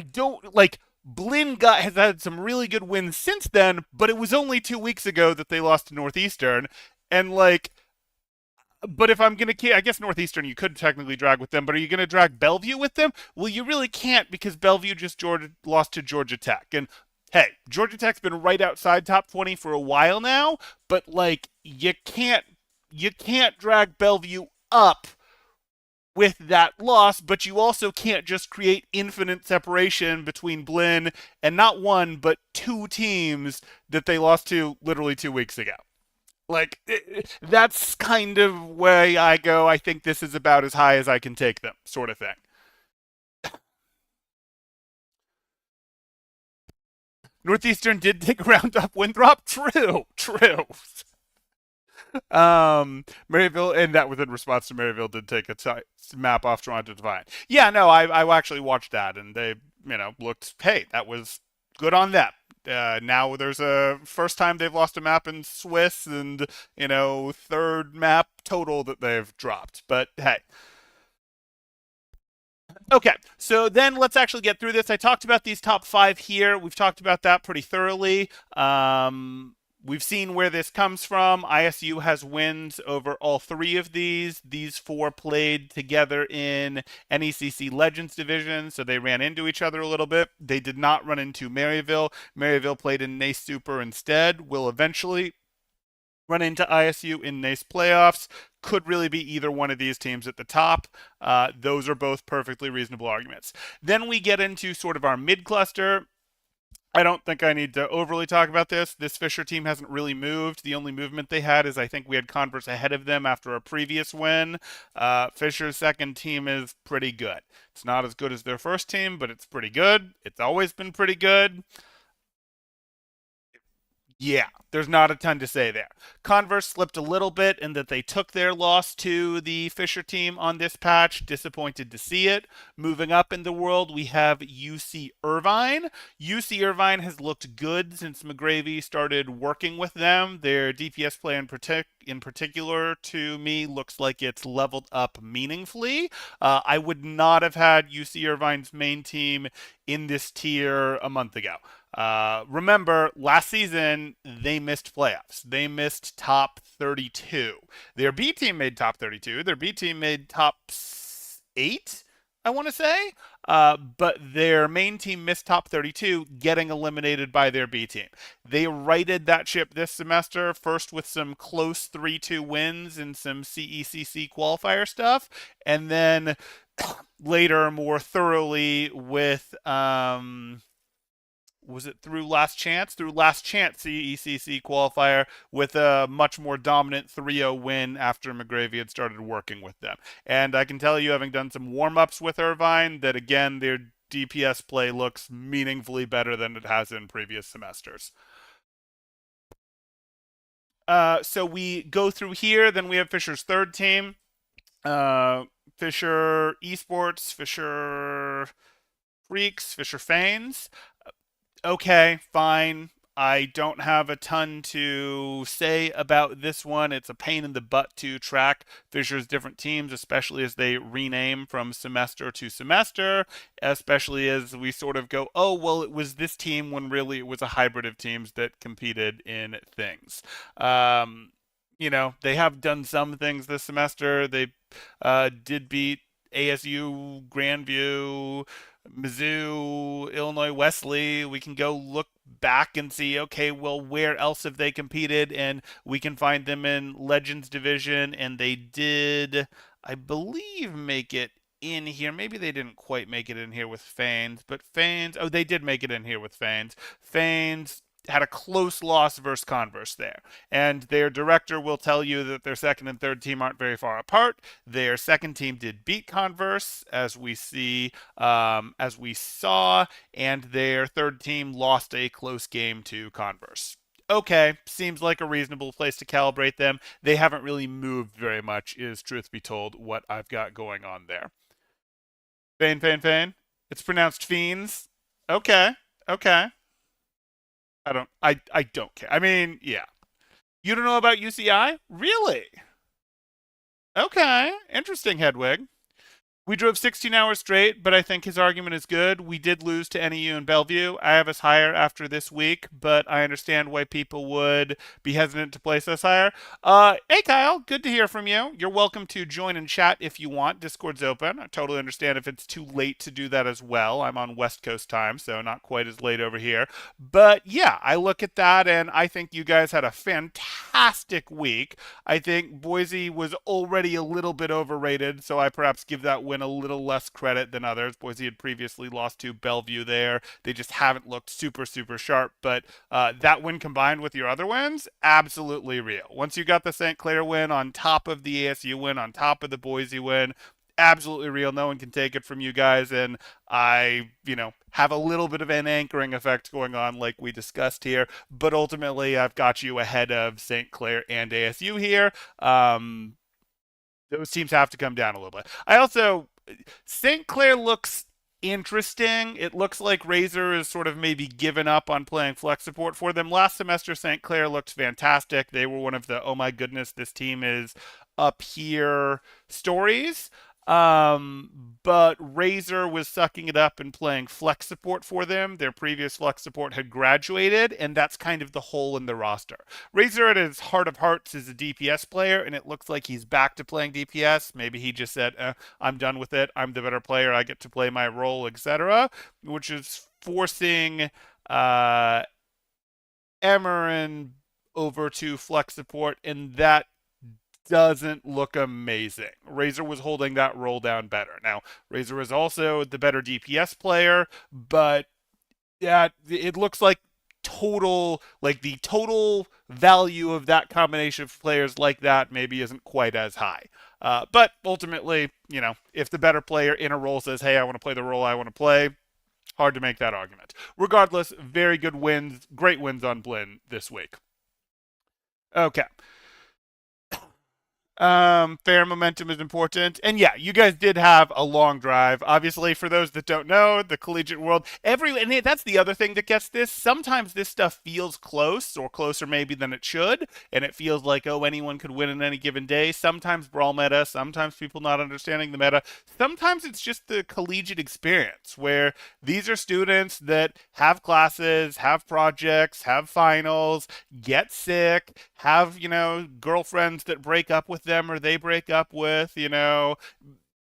don't like Blinn has had some really good wins since then, but it was only 2 weeks ago that they lost to Northeastern, and but if I'm gonna, I guess Northeastern you could technically drag with them, but are you gonna drag Bellevue with them? Well, you really can't because Bellevue just lost to Georgia Tech, and hey, Georgia Tech's been right outside top 20 for a while now, but you can't drag Bellevue up with that loss, but you also can't just create infinite separation between Blinn and not one but two teams that they lost to literally 2 weeks ago. That's kind of where I go. I think this is about as high as I can take them, sort of thing. Northeastern did take a round up Winthrop. True, true. Maryville, and that was in response to Maryville did take a map off Toronto Divine. Yeah, no, I actually watched that, and they, looked. Hey, that was good on them. Now there's a first time they've lost a map in Swiss, and third map total that they've dropped. But hey, okay, so then let's actually get through this. I talked about these top five here. We've talked about that pretty thoroughly. We've seen where this comes from. ISU has wins over all three of these. These four played together in NECC Legends Division, so they ran into each other a little bit. They did not run into Maryville. Maryville played in NACE Super instead. Will eventually run into ISU in NACE playoffs. Could really be either one of these teams at the top. Those are both perfectly reasonable arguments. Then we get into sort of our mid cluster. I don't think I need to overly talk about this. This Fisher team hasn't really moved. The only movement they had is I think we had Converse ahead of them after a previous win. Fisher's second team is pretty good. It's not as good as their first team, but it's pretty good. It's always been pretty good. Yeah, there's not a ton to say there. Converse slipped a little bit in that they took their loss to the Fisher team on this patch. Disappointed to see it. Moving up in the world, we have UC Irvine. UC Irvine has looked good since McGravy started working with them. Their DPS play in particular, to me, looks like it's leveled up meaningfully. I would not have had UC Irvine's main team in this tier a month ago. Remember, last season, they missed playoffs. They missed top 32. Their B team made top 32. Their B team made top 8, I want to say. But their main team missed top 32, getting eliminated by their B team. They righted that ship this semester, first with some close 3-2 wins and some CECC qualifier stuff, and then later more thoroughly with was it through Last Chance? Through Last Chance CECC qualifier with a much more dominant 3-0 win after McGravy had started working with them. And I can tell you, having done some warm-ups with Irvine, that again, their DPS play looks meaningfully better than it has in previous semesters. So we go through here, then we have Fisher's third team. Fisher Esports, Fisher Freaks, Fisher Fanes. Okay, fine. I don't have a ton to say about this one. It's a pain in the butt to track Fisher's different teams, especially as they rename from semester to semester, especially as we sort of go, oh, well, it was this team when really it was a hybrid of teams that competed in things. They have done some things this semester. They did beat ASU, Grandview, Mizzou, Illinois Wesley. We can go look back and see, okay, well, where else have they competed? And we can find them in Legends Division. And they did, I believe, make it in here. Maybe they didn't quite make it in here with Fanes, but Fanes, oh, they did make it in here with Fanes. Fanes had a close loss versus Converse there. And their director will tell you that their second and third team aren't very far apart. Their second team did beat Converse, as we saw, and their third team lost a close game to Converse. Okay, seems like a reasonable place to calibrate them. They haven't really moved very much, is truth be told, what I've got going on there. Fane. It's pronounced fiends. Okay, okay. I don't care. I mean, yeah. You don't know about UCI? Really? Okay. Interesting, Hedwig. We drove 16 hours straight, but I think his argument is good. We did lose to NEU and Bellevue. I have us higher after this week, but I understand why people would be hesitant to place us higher. Hey, Kyle, good to hear from you. You're welcome to join and chat if you want. Discord's open. I totally understand if it's too late to do that as well. I'm on West Coast time, so not quite as late over here. But yeah, I look at that and I think you guys had a fantastic week. I think Boise was already a little bit overrated, so I perhaps give that win a little less credit than others. Boise had previously lost to Bellevue there. They just haven't looked super sharp, but that win combined with your other wins, absolutely real. Once you got the St. Clair win on top of the ASU win, on top of the Boise win, absolutely real. No one can take it from you guys. And I, have a little bit of an anchoring effect going on, like we discussed here. But ultimately, I've got you ahead of St. Clair and ASU here. Those teams have to come down a little bit. I also, St. Clair looks interesting. It looks like Razor is sort of maybe given up on playing flex support for them. Last semester, St. Clair looked fantastic. They were one of the, oh my goodness, this team is up here stories. But Razor was sucking it up and playing flex support for them. Their previous flex support had graduated, and that's kind of the hole in the roster. Razor, at his heart of hearts, is a DPS player, and it looks like he's back to playing DPS. Maybe he just said, I'm done with it. I'm the better player. I get to play my role, etc., which is forcing Emmerin over to flex support, and that doesn't look amazing. Razor was holding that roll down better. Now, Razor is also the better DPS player, but yeah, it looks like the total value of that combination of players like that maybe isn't quite as high. But ultimately, if the better player in a role says, hey, I want to play the role I want to play, hard to make that argument. Regardless, very good wins, great wins on Blinn this week. Okay. Fair momentum is important. And yeah, you guys did have a long drive. Obviously, for those that don't know, the collegiate world, and that's the other thing that gets this. Sometimes this stuff feels close or closer maybe than it should, and it feels like, oh, anyone could win in any given day. Sometimes brawl meta, sometimes people not understanding the meta. Sometimes it's just the collegiate experience where these are students that have classes, have projects, have finals, get sick, have, girlfriends that break up with them or they break up with,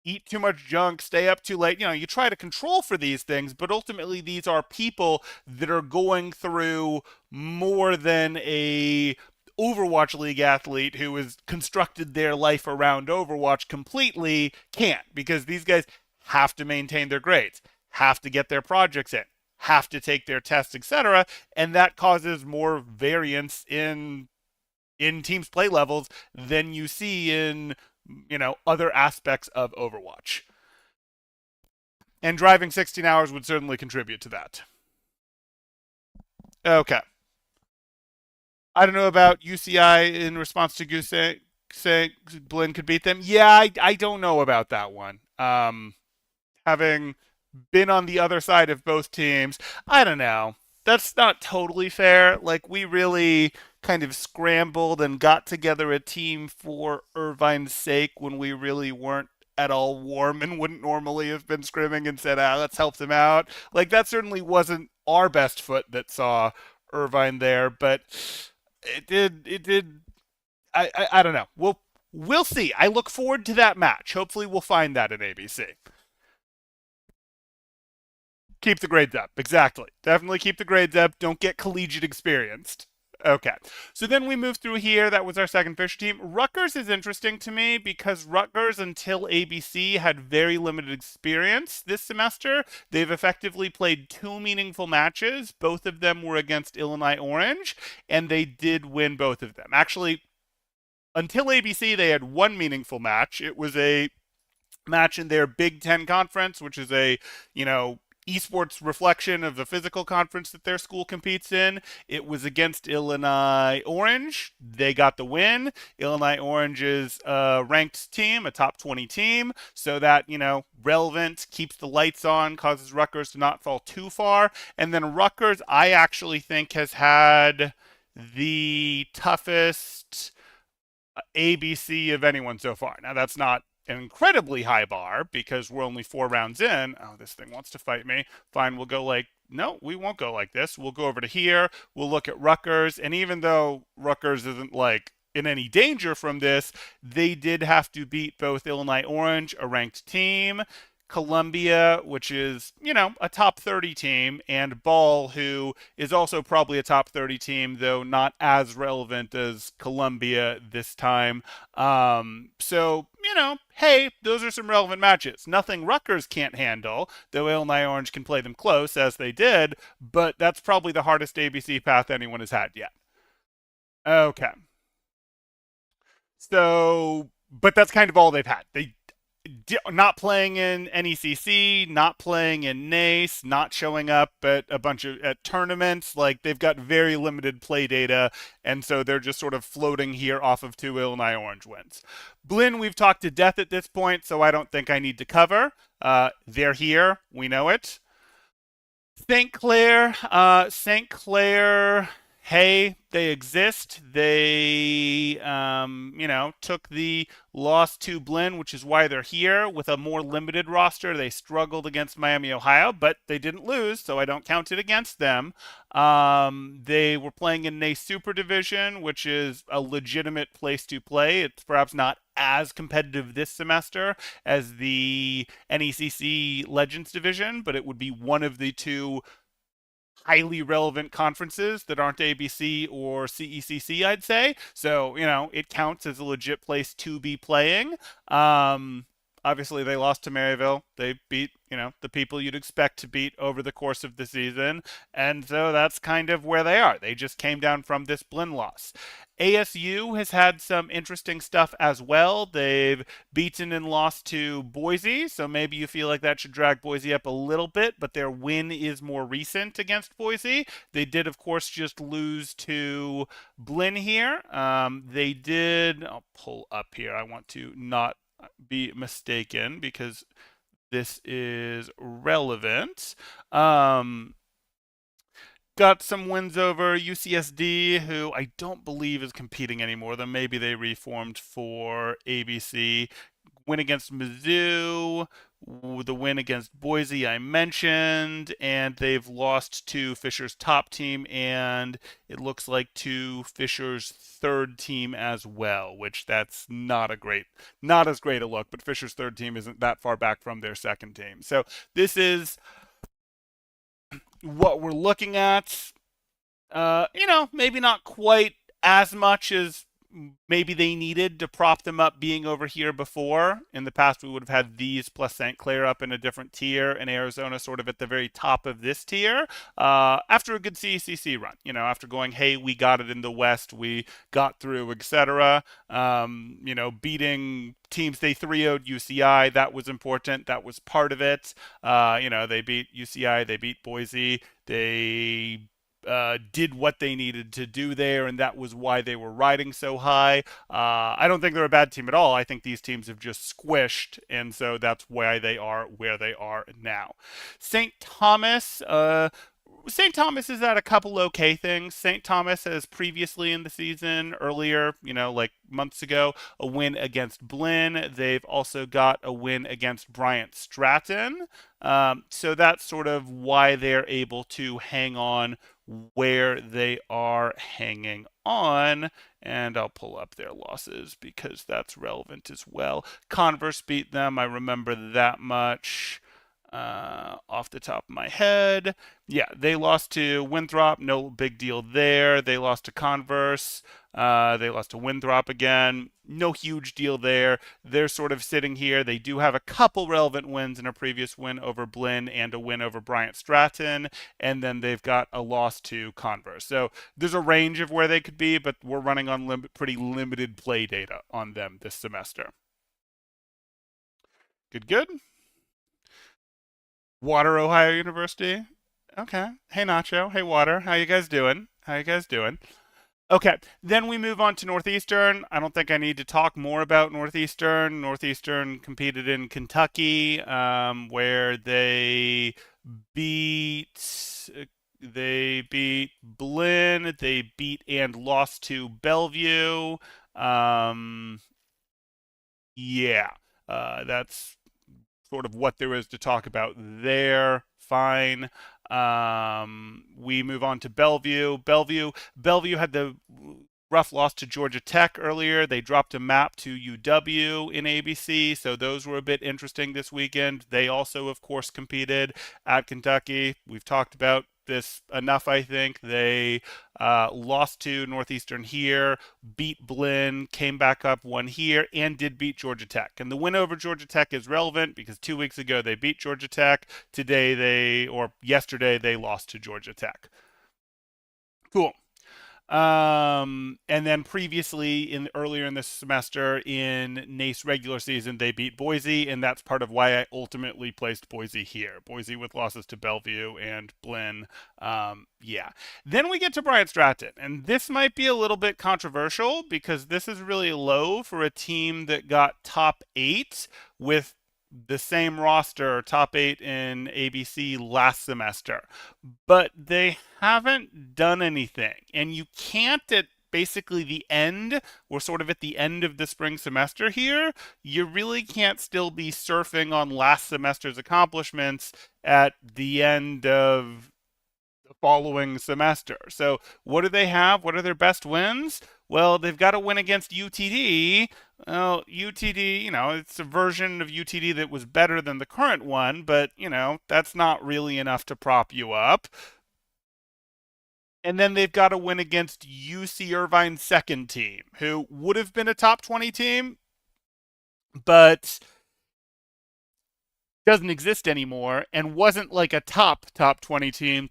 eat too much junk, stay up too late. You try to control for these things, but ultimately these are people that are going through more than a Overwatch League athlete who has constructed their life around Overwatch completely can't, because these guys have to maintain their grades, have to get their projects in, have to take their tests, etc., and that causes more variance in teams play levels than you see in other aspects of Overwatch. And driving 16 hours would certainly contribute to that. Okay. I don't know about UCI in response to Goose saying Blinn could beat them. Yeah, I don't know about that one. Having been on the other side of both teams, I don't know. That's not totally fair. Like, we really kind of scrambled and got together a team for Irvine's sake when we really weren't at all warm and wouldn't normally have been scrimming and said, let's help them out. Like, that certainly wasn't our best foot that saw Irvine there, but it did. I don't know. We'll see. I look forward to that match. Hopefully we'll find that in ABC. Keep the grades up. Exactly. Definitely keep the grades up. Don't get collegiate experienced. Okay. So then we move through here. That was our second Fisher team. Rutgers is interesting to me because Rutgers, until ABC, had very limited experience this semester. They've effectively played two meaningful matches. Both of them were against Illinois Orange, and they did win both of them. Actually, until ABC, they had one meaningful match. It was a match in their Big Ten conference, which is a, you know, esports reflection of the physical conference that their school competes in. It was against Illinois Orange. They got the win. Illinois Orange is a ranked team, a top 20 team, so that, you know, relevant, keeps the lights on, causes Rutgers to not fall too far. And then Rutgers, I actually think, has had the toughest ABC of anyone so far. Now, that's not an incredibly high bar because we're only 4 rounds in. Oh, this thing wants to fight me. Fine, we'll go like, no, we won't go like this. We'll go over to here. We'll look at Rutgers. And even though Rutgers isn't like in any danger from this, they did have to beat both Illinois Orange, a ranked team, Columbia, which is, you know, a top 30 team, and Ball, who is also probably a top 30 team, though not as relevant as Columbia this time. So, you know, hey, those are some relevant matches. Nothing Rutgers can't handle, though Illinois Orange can play them close, as they did, but that's probably the hardest ABC path anyone has had yet. Okay. So, but that's kind of all they've had. They not playing in NECC, not playing in NACE, not showing up at a bunch of at tournaments. Like they've got very limited play data, and so they're just sort of floating here off of two Illinois Orange wins. Blinn, we've talked to death at this point, so I don't think I need to cover. They're here, we know it. St. Clair, hey, they exist. They, you know, took the loss to Blinn, which is why they're here with a more limited roster. They struggled against Miami, Ohio, but they didn't lose, so I don't count it against them. They were playing in a Super Division, which is a legitimate place to play. It's perhaps not as competitive this semester as the NECC Legends Division, but it would be one of the two highly relevant conferences that aren't ABC or CECC, I'd say. So, you know, it counts as a legit place to be playing. Obviously, they lost to Maryville. They beat, you know, the people you'd expect to beat over the course of the season. And so that's kind of where they are. They just came down from this Blinn loss. ASU has had some interesting stuff as well. They've beaten and lost to Boise, so maybe you feel like that should drag Boise up a little bit, but their win is more recent against Boise. They did, of course, just lose to Blinn here. They did, I'll pull up here. I want to not be mistaken because this is relevant. Got some wins over UCSD, who I don't believe is competing anymore. Then maybe they reformed for ABC. Win against Mizzou, the win against Boise I mentioned, and they've lost to Fisher's top team, and it looks like to Fisher's third team as well, which that's not as great a look, but Fisher's third team isn't that far back from their second team. So this is what we're looking at. You know, maybe not quite as much as maybe they needed to prop them up being over here before. In the past, we would have had these plus St. Clair up in a different tier and Arizona sort of at the very top of this tier after a good CECC run. You know, after going, hey, we got it in the West, we got through, etc. You know, beating teams they 3-0'd UCI, that was important. That was part of it. You know, they beat UCI, they beat Boise, they did what they needed to do there, and that was why they were riding so high. I don't think they're a bad team at all. I think these teams have just squished, and so that's why they are where they are now. St. Thomas, St. Thomas has had a couple okay things. St. Thomas has previously in the season, earlier, you know, like months ago, a win against Blinn. They've also got a win against Bryant Stratton. So that's sort of why they're able to hang on where they are hanging on. And I'll pull up their losses because that's relevant as well. Converse beat them. I remember that much. Off the top of my head. Yeah, they lost to Winthrop. No big deal there. They lost to Converse. They lost to Winthrop again. No huge deal there. They're sort of sitting here. They do have a couple relevant wins and a previous win over Blinn and a win over Bryant Stratton. And then they've got a loss to Converse. So there's a range of where they could be, but we're running on pretty limited play data on them this semester. Good, good. Water, Ohio University. Okay. Hey, Nacho. Hey, Water. How you guys doing? How you guys doing? Okay. Then we move on to Northeastern. I don't think I need to talk more about Northeastern. Northeastern competed in Kentucky, where beat they beat Blinn. They beat and lost to Bellevue. Um, yeah, that's sort of what there is to talk about there. Fine. We move on to Bellevue. Bellevue had the rough loss to Georgia Tech earlier. They dropped a map to UW in ABC, so those were a bit interesting this weekend. They also, of course, competed at Kentucky. We've talked about this enough, I think. They lost to Northeastern here, beat Blinn, came back up, won here, and did beat Georgia Tech. And the win over Georgia Tech is relevant because 2 weeks ago they beat Georgia Tech. Yesterday, they lost to Georgia Tech. Cool. And then previously earlier in this semester in NACE regular season, they beat Boise, and that's part of why I ultimately placed Boise here. Boise with losses to Bellevue and Blinn. Yeah. Then we get to Bryant Stratton, and this might be a little bit controversial because this is really low for a team that got top 8 with the same roster, top 8 in ABC last semester. But they haven't done anything. And you can't at basically the end, we're sort of at the end of the spring semester here, you really can't still be surfing on last semester's accomplishments at the end of the following semester. So, what do they have? What are their best wins? Well, they've got a win against UTD. Well, UTD, it's a version of UTD that was better than the current one, but, that's not really enough to prop you up. And then they've got a win against UC Irvine's second team, who would have been a top 20 team, but doesn't exist anymore and wasn't like a top 20 team.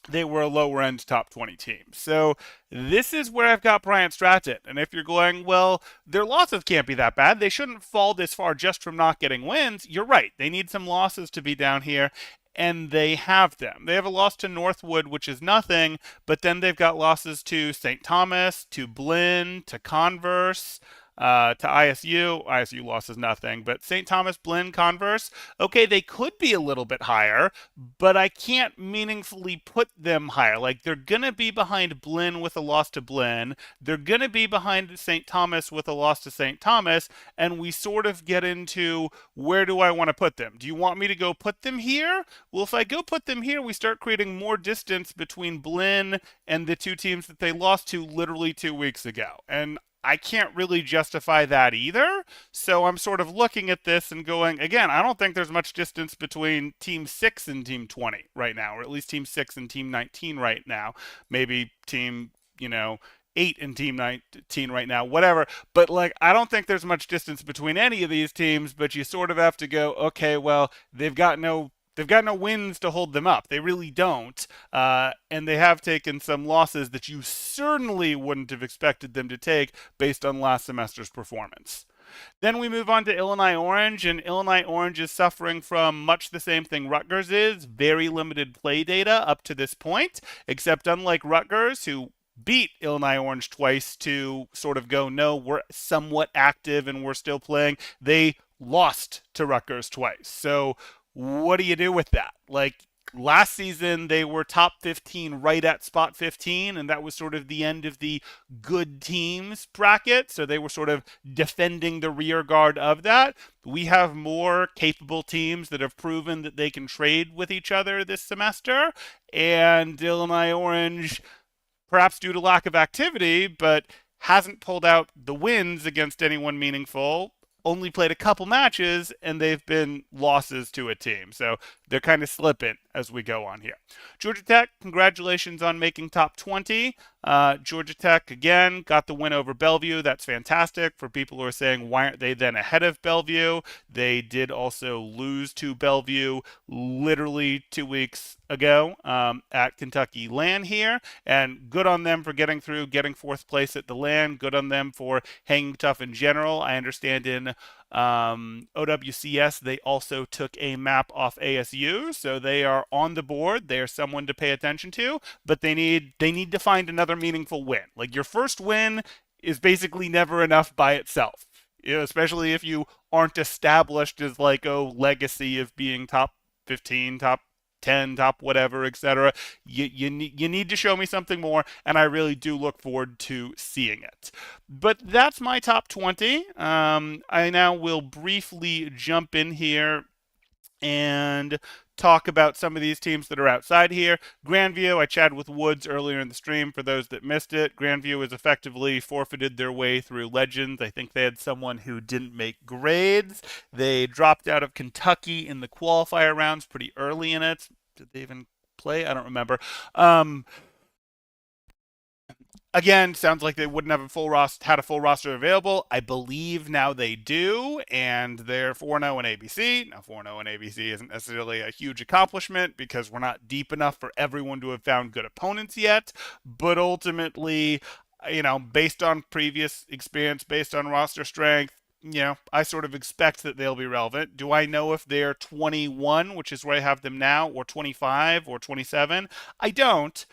They were a lower end top 20 team. So this is where I've got Bryant Stratton. And if you're going, well, their losses can't be that bad. They shouldn't fall this far just from not getting wins. You're right. They need some losses to be down here. And they have them. They have a loss to Northwood, which is nothing, but then they've got losses to St. Thomas, to Blinn, to Converse, to ISU. ISU loss is nothing, but St. Thomas, Blinn, Converse. Okay, they could be a little bit higher, but I can't meaningfully put them higher. Like they're gonna be behind Blinn with a loss to Blinn. They're gonna be behind St. Thomas with a loss to St. Thomas, and we sort of get into where do I want to put them? Do you want me to go put them here? Well, if I go put them here, we start creating more distance between Blinn and the two teams that they lost to literally 2 weeks ago. And I can't really justify that either. So I'm sort of looking at this and going, again, I don't think there's much distance between Team 6 and Team 20 right now, or at least Team 6 and Team 19 right now. Maybe Team, 8 and Team 19 right now, whatever. But like, I don't think there's much distance between any of these teams, but you sort of have to go, okay, well, they've got no wins to hold them up. They really don't. And they have taken some losses that you certainly wouldn't have expected them to take based on last semester's performance. Then we move on to Illinois Orange, and Illinois Orange is suffering from much the same thing Rutgers is, very limited play data up to this point, except unlike Rutgers, who beat Illinois Orange twice to sort of go, no, we're somewhat active and we're still playing, they lost to Rutgers twice. So what do you do with that? Like last season, they were top 15 right at spot 15, and that was sort of the end of the good teams bracket. So they were sort of defending the rear guard of that. We have more capable teams that have proven that they can trade with each other this semester, and Illinois Orange, perhaps due to lack of activity, but hasn't pulled out the wins against anyone meaningful. only played a couple matches and they've been losses to a team. So they're kind of slipping as we go on here. Georgia Tech, congratulations on making top 20. Georgia Tech, again, got the win over Bellevue. That's fantastic for people who are saying, why aren't they then ahead of Bellevue? They did also lose to Bellevue literally 2 weeks ago at Kentucky LAN here. And good on them for getting through, getting fourth place at the LAN. Good on them for hanging tough in general. I understand in OWCS, they also took a map off ASU, so they are on the board. They are someone to pay attention to, but they need to find another meaningful win. Like your first win is basically never enough by itself, especially if you aren't established as like a legacy of being top 15, top 10, top whatever, etc. You need to show me something more, and I really do look forward to seeing it. But that's my top 20. I now will briefly jump in here and talk about some of these teams that are outside here. Grandview, I chatted with Woods earlier in the stream for those that missed it. Grandview has effectively forfeited their way through Legends. I think they had someone who didn't make grades. They dropped out of Kentucky in the qualifier rounds pretty early in it. Did they even play? I don't remember. Again, sounds like they wouldn't have had a full roster available. I believe now they do, and they're 4-0 in ABC. Now 4-0 in ABC isn't necessarily a huge accomplishment because we're not deep enough for everyone to have found good opponents yet, but ultimately, based on previous experience, based on roster strength, I sort of expect that they'll be relevant. Do I know if they're 21, which is where I have them now, or 25 or 27? I don't,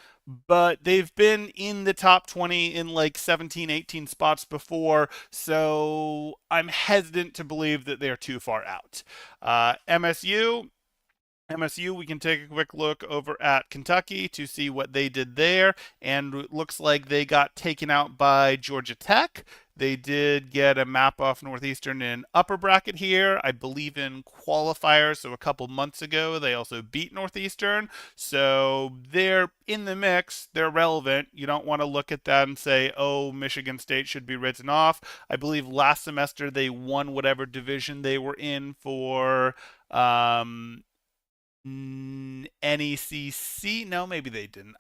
but they've been in the top 20 in like 17, 18 spots before, so I'm hesitant to believe that they're too far out. MSU, we can take a quick look over at Kentucky to see what they did there, and it looks like they got taken out by Georgia Tech. They did get a map off Northeastern in upper bracket here, I believe in qualifiers, so a couple months ago. They also beat Northeastern, so they're in the mix. They're relevant. You don't want to look at that and say, oh, Michigan State should be written off. I believe last semester they won whatever division they were in for NECC. No, maybe they didn't.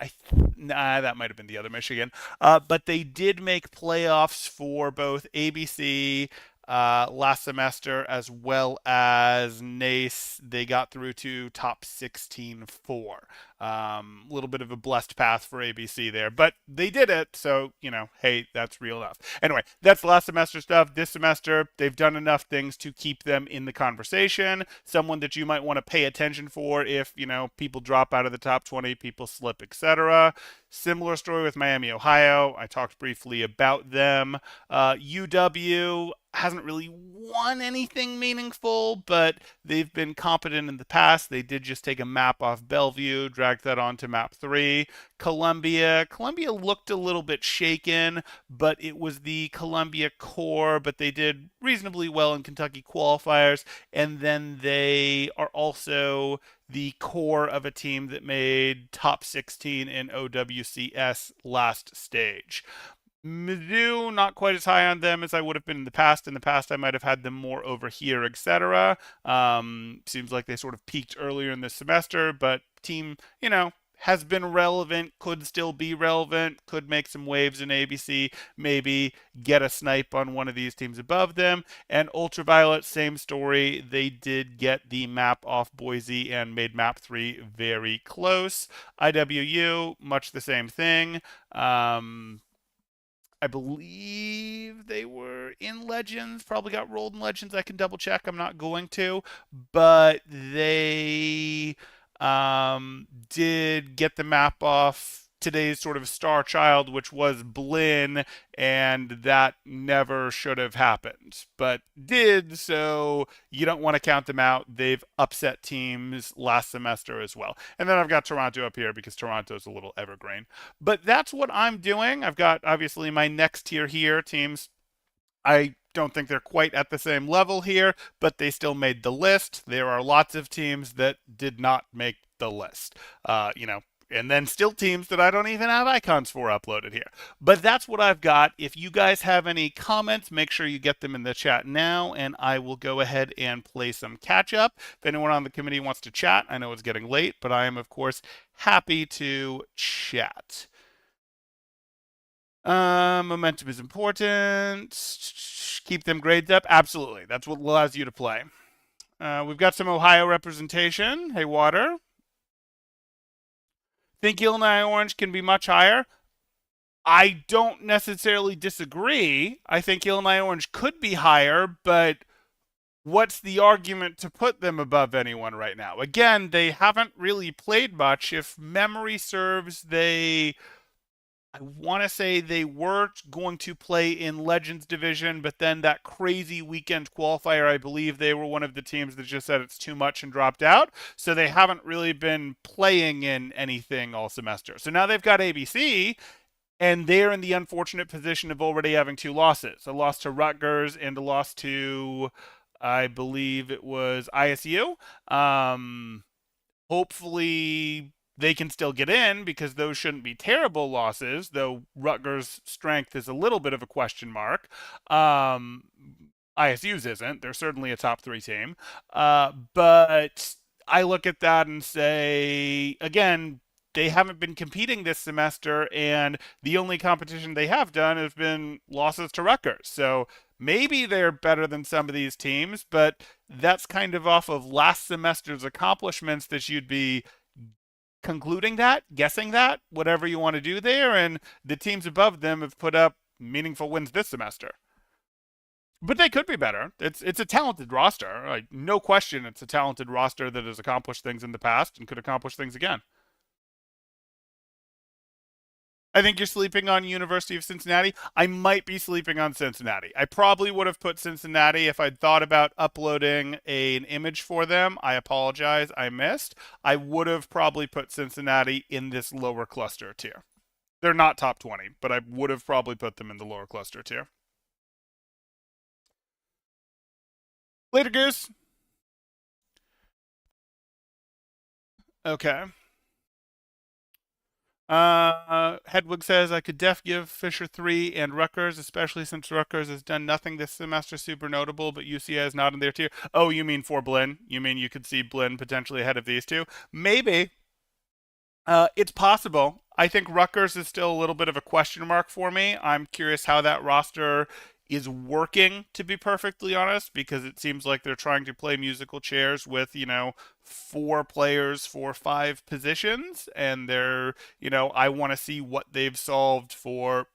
That might have been the other Michigan. But they did make playoffs for both ABC last semester as well as NACE. They got through to top 16 4. A little bit of a blessed path for ABC there, but they did it. So, hey, that's real enough. Anyway, that's last semester stuff. This semester, they've done enough things to keep them in the conversation. Someone that you might want to pay attention for if, people drop out of the top 20, people slip, etc. Similar story with Miami, Ohio. I talked briefly about them. UW hasn't really won anything meaningful, but they've been competent in the past. They did just take a map off Bellevue, dragged that onto map 3. Columbia looked a little bit shaken, but it was the Columbia core, but they did reasonably well in Kentucky qualifiers, and then they are also the core of a team that made top 16 in OWCS last stage. Mizzou, not quite as high on them as I would have been in the past. In the past, I might have had them more over here, etc. Seems like they sort of peaked earlier in this semester, but team, has been relevant, could still be relevant, could make some waves in ABC, maybe get a snipe on one of these teams above them. And Ultraviolet, same story. They did get the map off Boise and made map 3 very close. IWU, much the same thing. I believe they were in Legends, probably got rolled in Legends. I can double check. I'm not going to. But they did get the map off today's sort of star child, which was Blinn, and that never should have happened, but did, so you don't want to count them out. They've upset teams last semester as well. And then I've got Toronto up here because Toronto's a little evergreen. But that's what I'm doing. I've got, obviously, my next tier here, teams I don't think they're quite at the same level here, but they still made the list. There are lots of teams that did not make the list. And then still teams that I don't even have icons for uploaded here. But that's what I've got. If you guys have any comments, make sure you get them in the chat now, and I will go ahead and play some catch up. If anyone on the committee wants to chat, I know it's getting late, but I am, of course, happy to chat. Momentum is important. Keep them grades up. Absolutely. That's what allows you to play. We've got some Ohio representation. Hey, Water. Think Illinois Orange can be much higher? I don't necessarily disagree. I think Illinois Orange could be higher, but what's the argument to put them above anyone right now? Again, they haven't really played much. If memory serves, I want to say they were going to play in Legends Division, but then that crazy weekend qualifier, I believe they were one of the teams that just said it's too much and dropped out. So they haven't really been playing in anything all semester. So now they've got ABC, and they're in the unfortunate position of already having two losses. A loss to Rutgers and a loss to, I believe it was ISU. Hopefully they can still get in because those shouldn't be terrible losses, though Rutgers' strength is a little bit of a question mark. ISU's isn't. They're certainly a top 3 team. But I look at that and say, again, they haven't been competing this semester, and the only competition they have done has been losses to Rutgers. So maybe they're better than some of these teams, but that's kind of off of last semester's accomplishments that you'd be concluding that, guessing that, whatever you want to do there, and the teams above them have put up meaningful wins this semester. But they could be better. It's a talented roster. Like, no question, it's a talented roster that has accomplished things in the past and could accomplish things again. I think you're sleeping on University of Cincinnati. I might be sleeping on Cincinnati. I probably would have put Cincinnati if I'd thought about uploading an image for them. I apologize, I missed. I would have probably put Cincinnati in this lower cluster tier. They're not top 20, but I would have probably put them in the lower cluster tier. Later, Goose. Okay. Hedwig says I could give Fisher 3 and Rutgers, especially since Rutgers has done nothing this semester super notable, but UCI is not in their tier. Oh, you mean for Blinn? You mean you could see Blinn potentially ahead of these two? Maybe. It's possible. I think Rutgers is still a little bit of a question mark for me. I'm curious how that roster is working, to be perfectly honest, because it seems like they're trying to play musical chairs with, 4 players for 5 positions. And they're, I want to see what they've solved for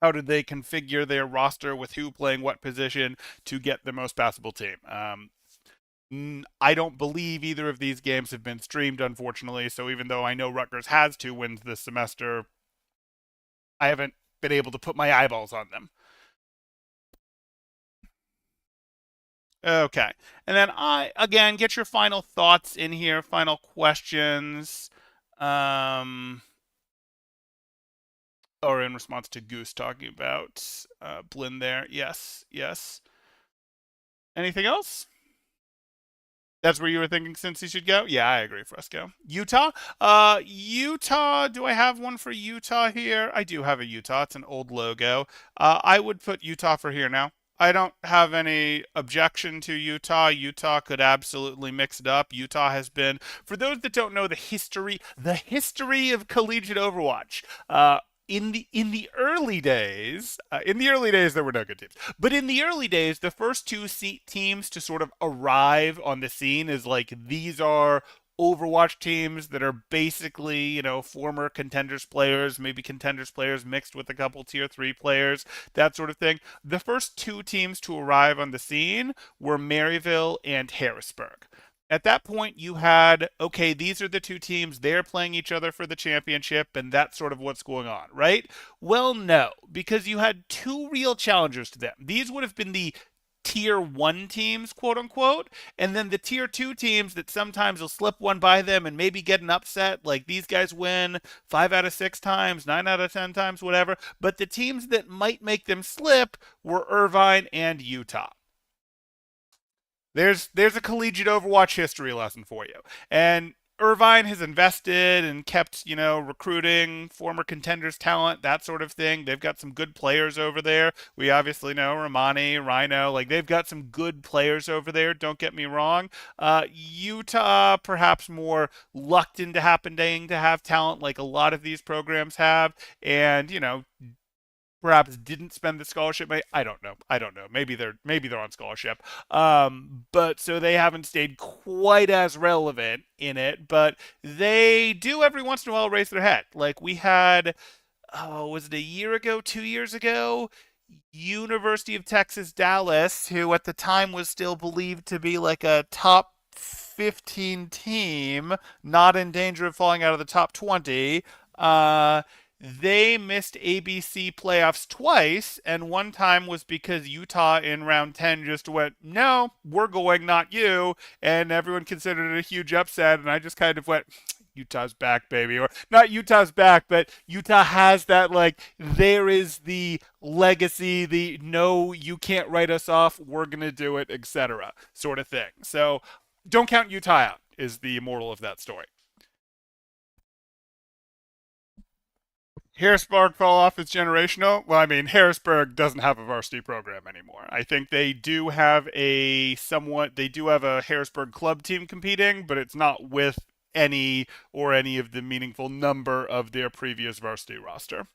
how did they configure their roster with who playing what position to get the most passable team. I don't believe either of these games have been streamed, unfortunately. So even though I know Rutgers has 2 wins this semester, I haven't been able to put my eyeballs on them. Okay. And then again, get your final thoughts in here, final questions. Or in response to Goose talking about Blinn there. Yes, yes. Anything else? That's where you were thinking Cincy should go? Yeah, I agree, Fresco. Utah? Utah, do I have one for Utah here? I do have a Utah. It's an old logo. I would put Utah for here now. I don't have any objection to Utah. Utah could absolutely mix it up. Utah has been, for those that don't know the history of collegiate Overwatch. In the early days, there were no good teams. But in the early days, the first 2 teams to sort of arrive on the scene is like, these are Overwatch teams that are basically, former contenders players, maybe contenders players mixed with a couple tier 3 players, that sort of thing. The first 2 teams to arrive on the scene were Maryville and Harrisburg. At that point, you had, okay, these are the 2 teams, they're playing each other for the championship, and that's sort of what's going on, right? Well, no, because you had 2 real challengers to them. These would have been the tier 1 teams, quote unquote, and then the tier 2 teams that sometimes will slip one by them and maybe get an upset, like these guys win 5 out of 6 times, 9 out of 10 times, whatever. But the teams that might make them slip were Irvine and Utah. There's a collegiate Overwatch history lesson for you. And Irvine has invested and kept, recruiting former contenders talent, that sort of thing. They've got some good players over there. We obviously know Romani, Rhino, like they've got some good players over there. Don't get me wrong. Utah, perhaps more lucked into happening to have talent like a lot of these programs have, and perhaps didn't spend the scholarship money. I don't know. I don't know. Maybe they're on scholarship. But so they haven't stayed quite as relevant in it, but they do every once in a while raise their head. Like we had, oh, was it a year ago, 2 years ago? University of Texas Dallas, who at the time was still believed to be like a top 15 team, not in danger of falling out of the top 20. They missed ABC playoffs twice, and one time was because Utah in round 10 just went, no, we're going, not you. And everyone considered it a huge upset, and I just kind of went, Utah's back, baby. Or not Utah's back, but Utah has that, like, there is the legacy, the no, you can't write us off, we're going to do it, etc. sort of thing. So don't count Utah out, is the moral of that story. Harrisburg fell off its generational. Well, I mean, Harrisburg doesn't have a varsity program anymore. I think they do have they do have a Harrisburg club team competing, but it's not with any of the meaningful number of their previous varsity roster.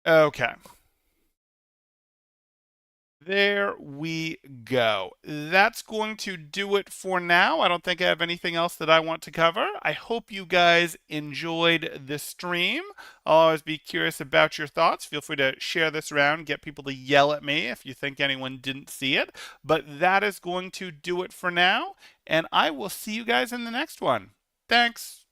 Okay. There we go. That's going to do it for now. I don't think I have anything else that I want to cover. I hope you guys enjoyed the stream. I'll always be curious about your thoughts. Feel free to share this around, get people to yell at me if you think anyone didn't see it. But that is going to do it for now, and I will see you guys in the next one. Thanks.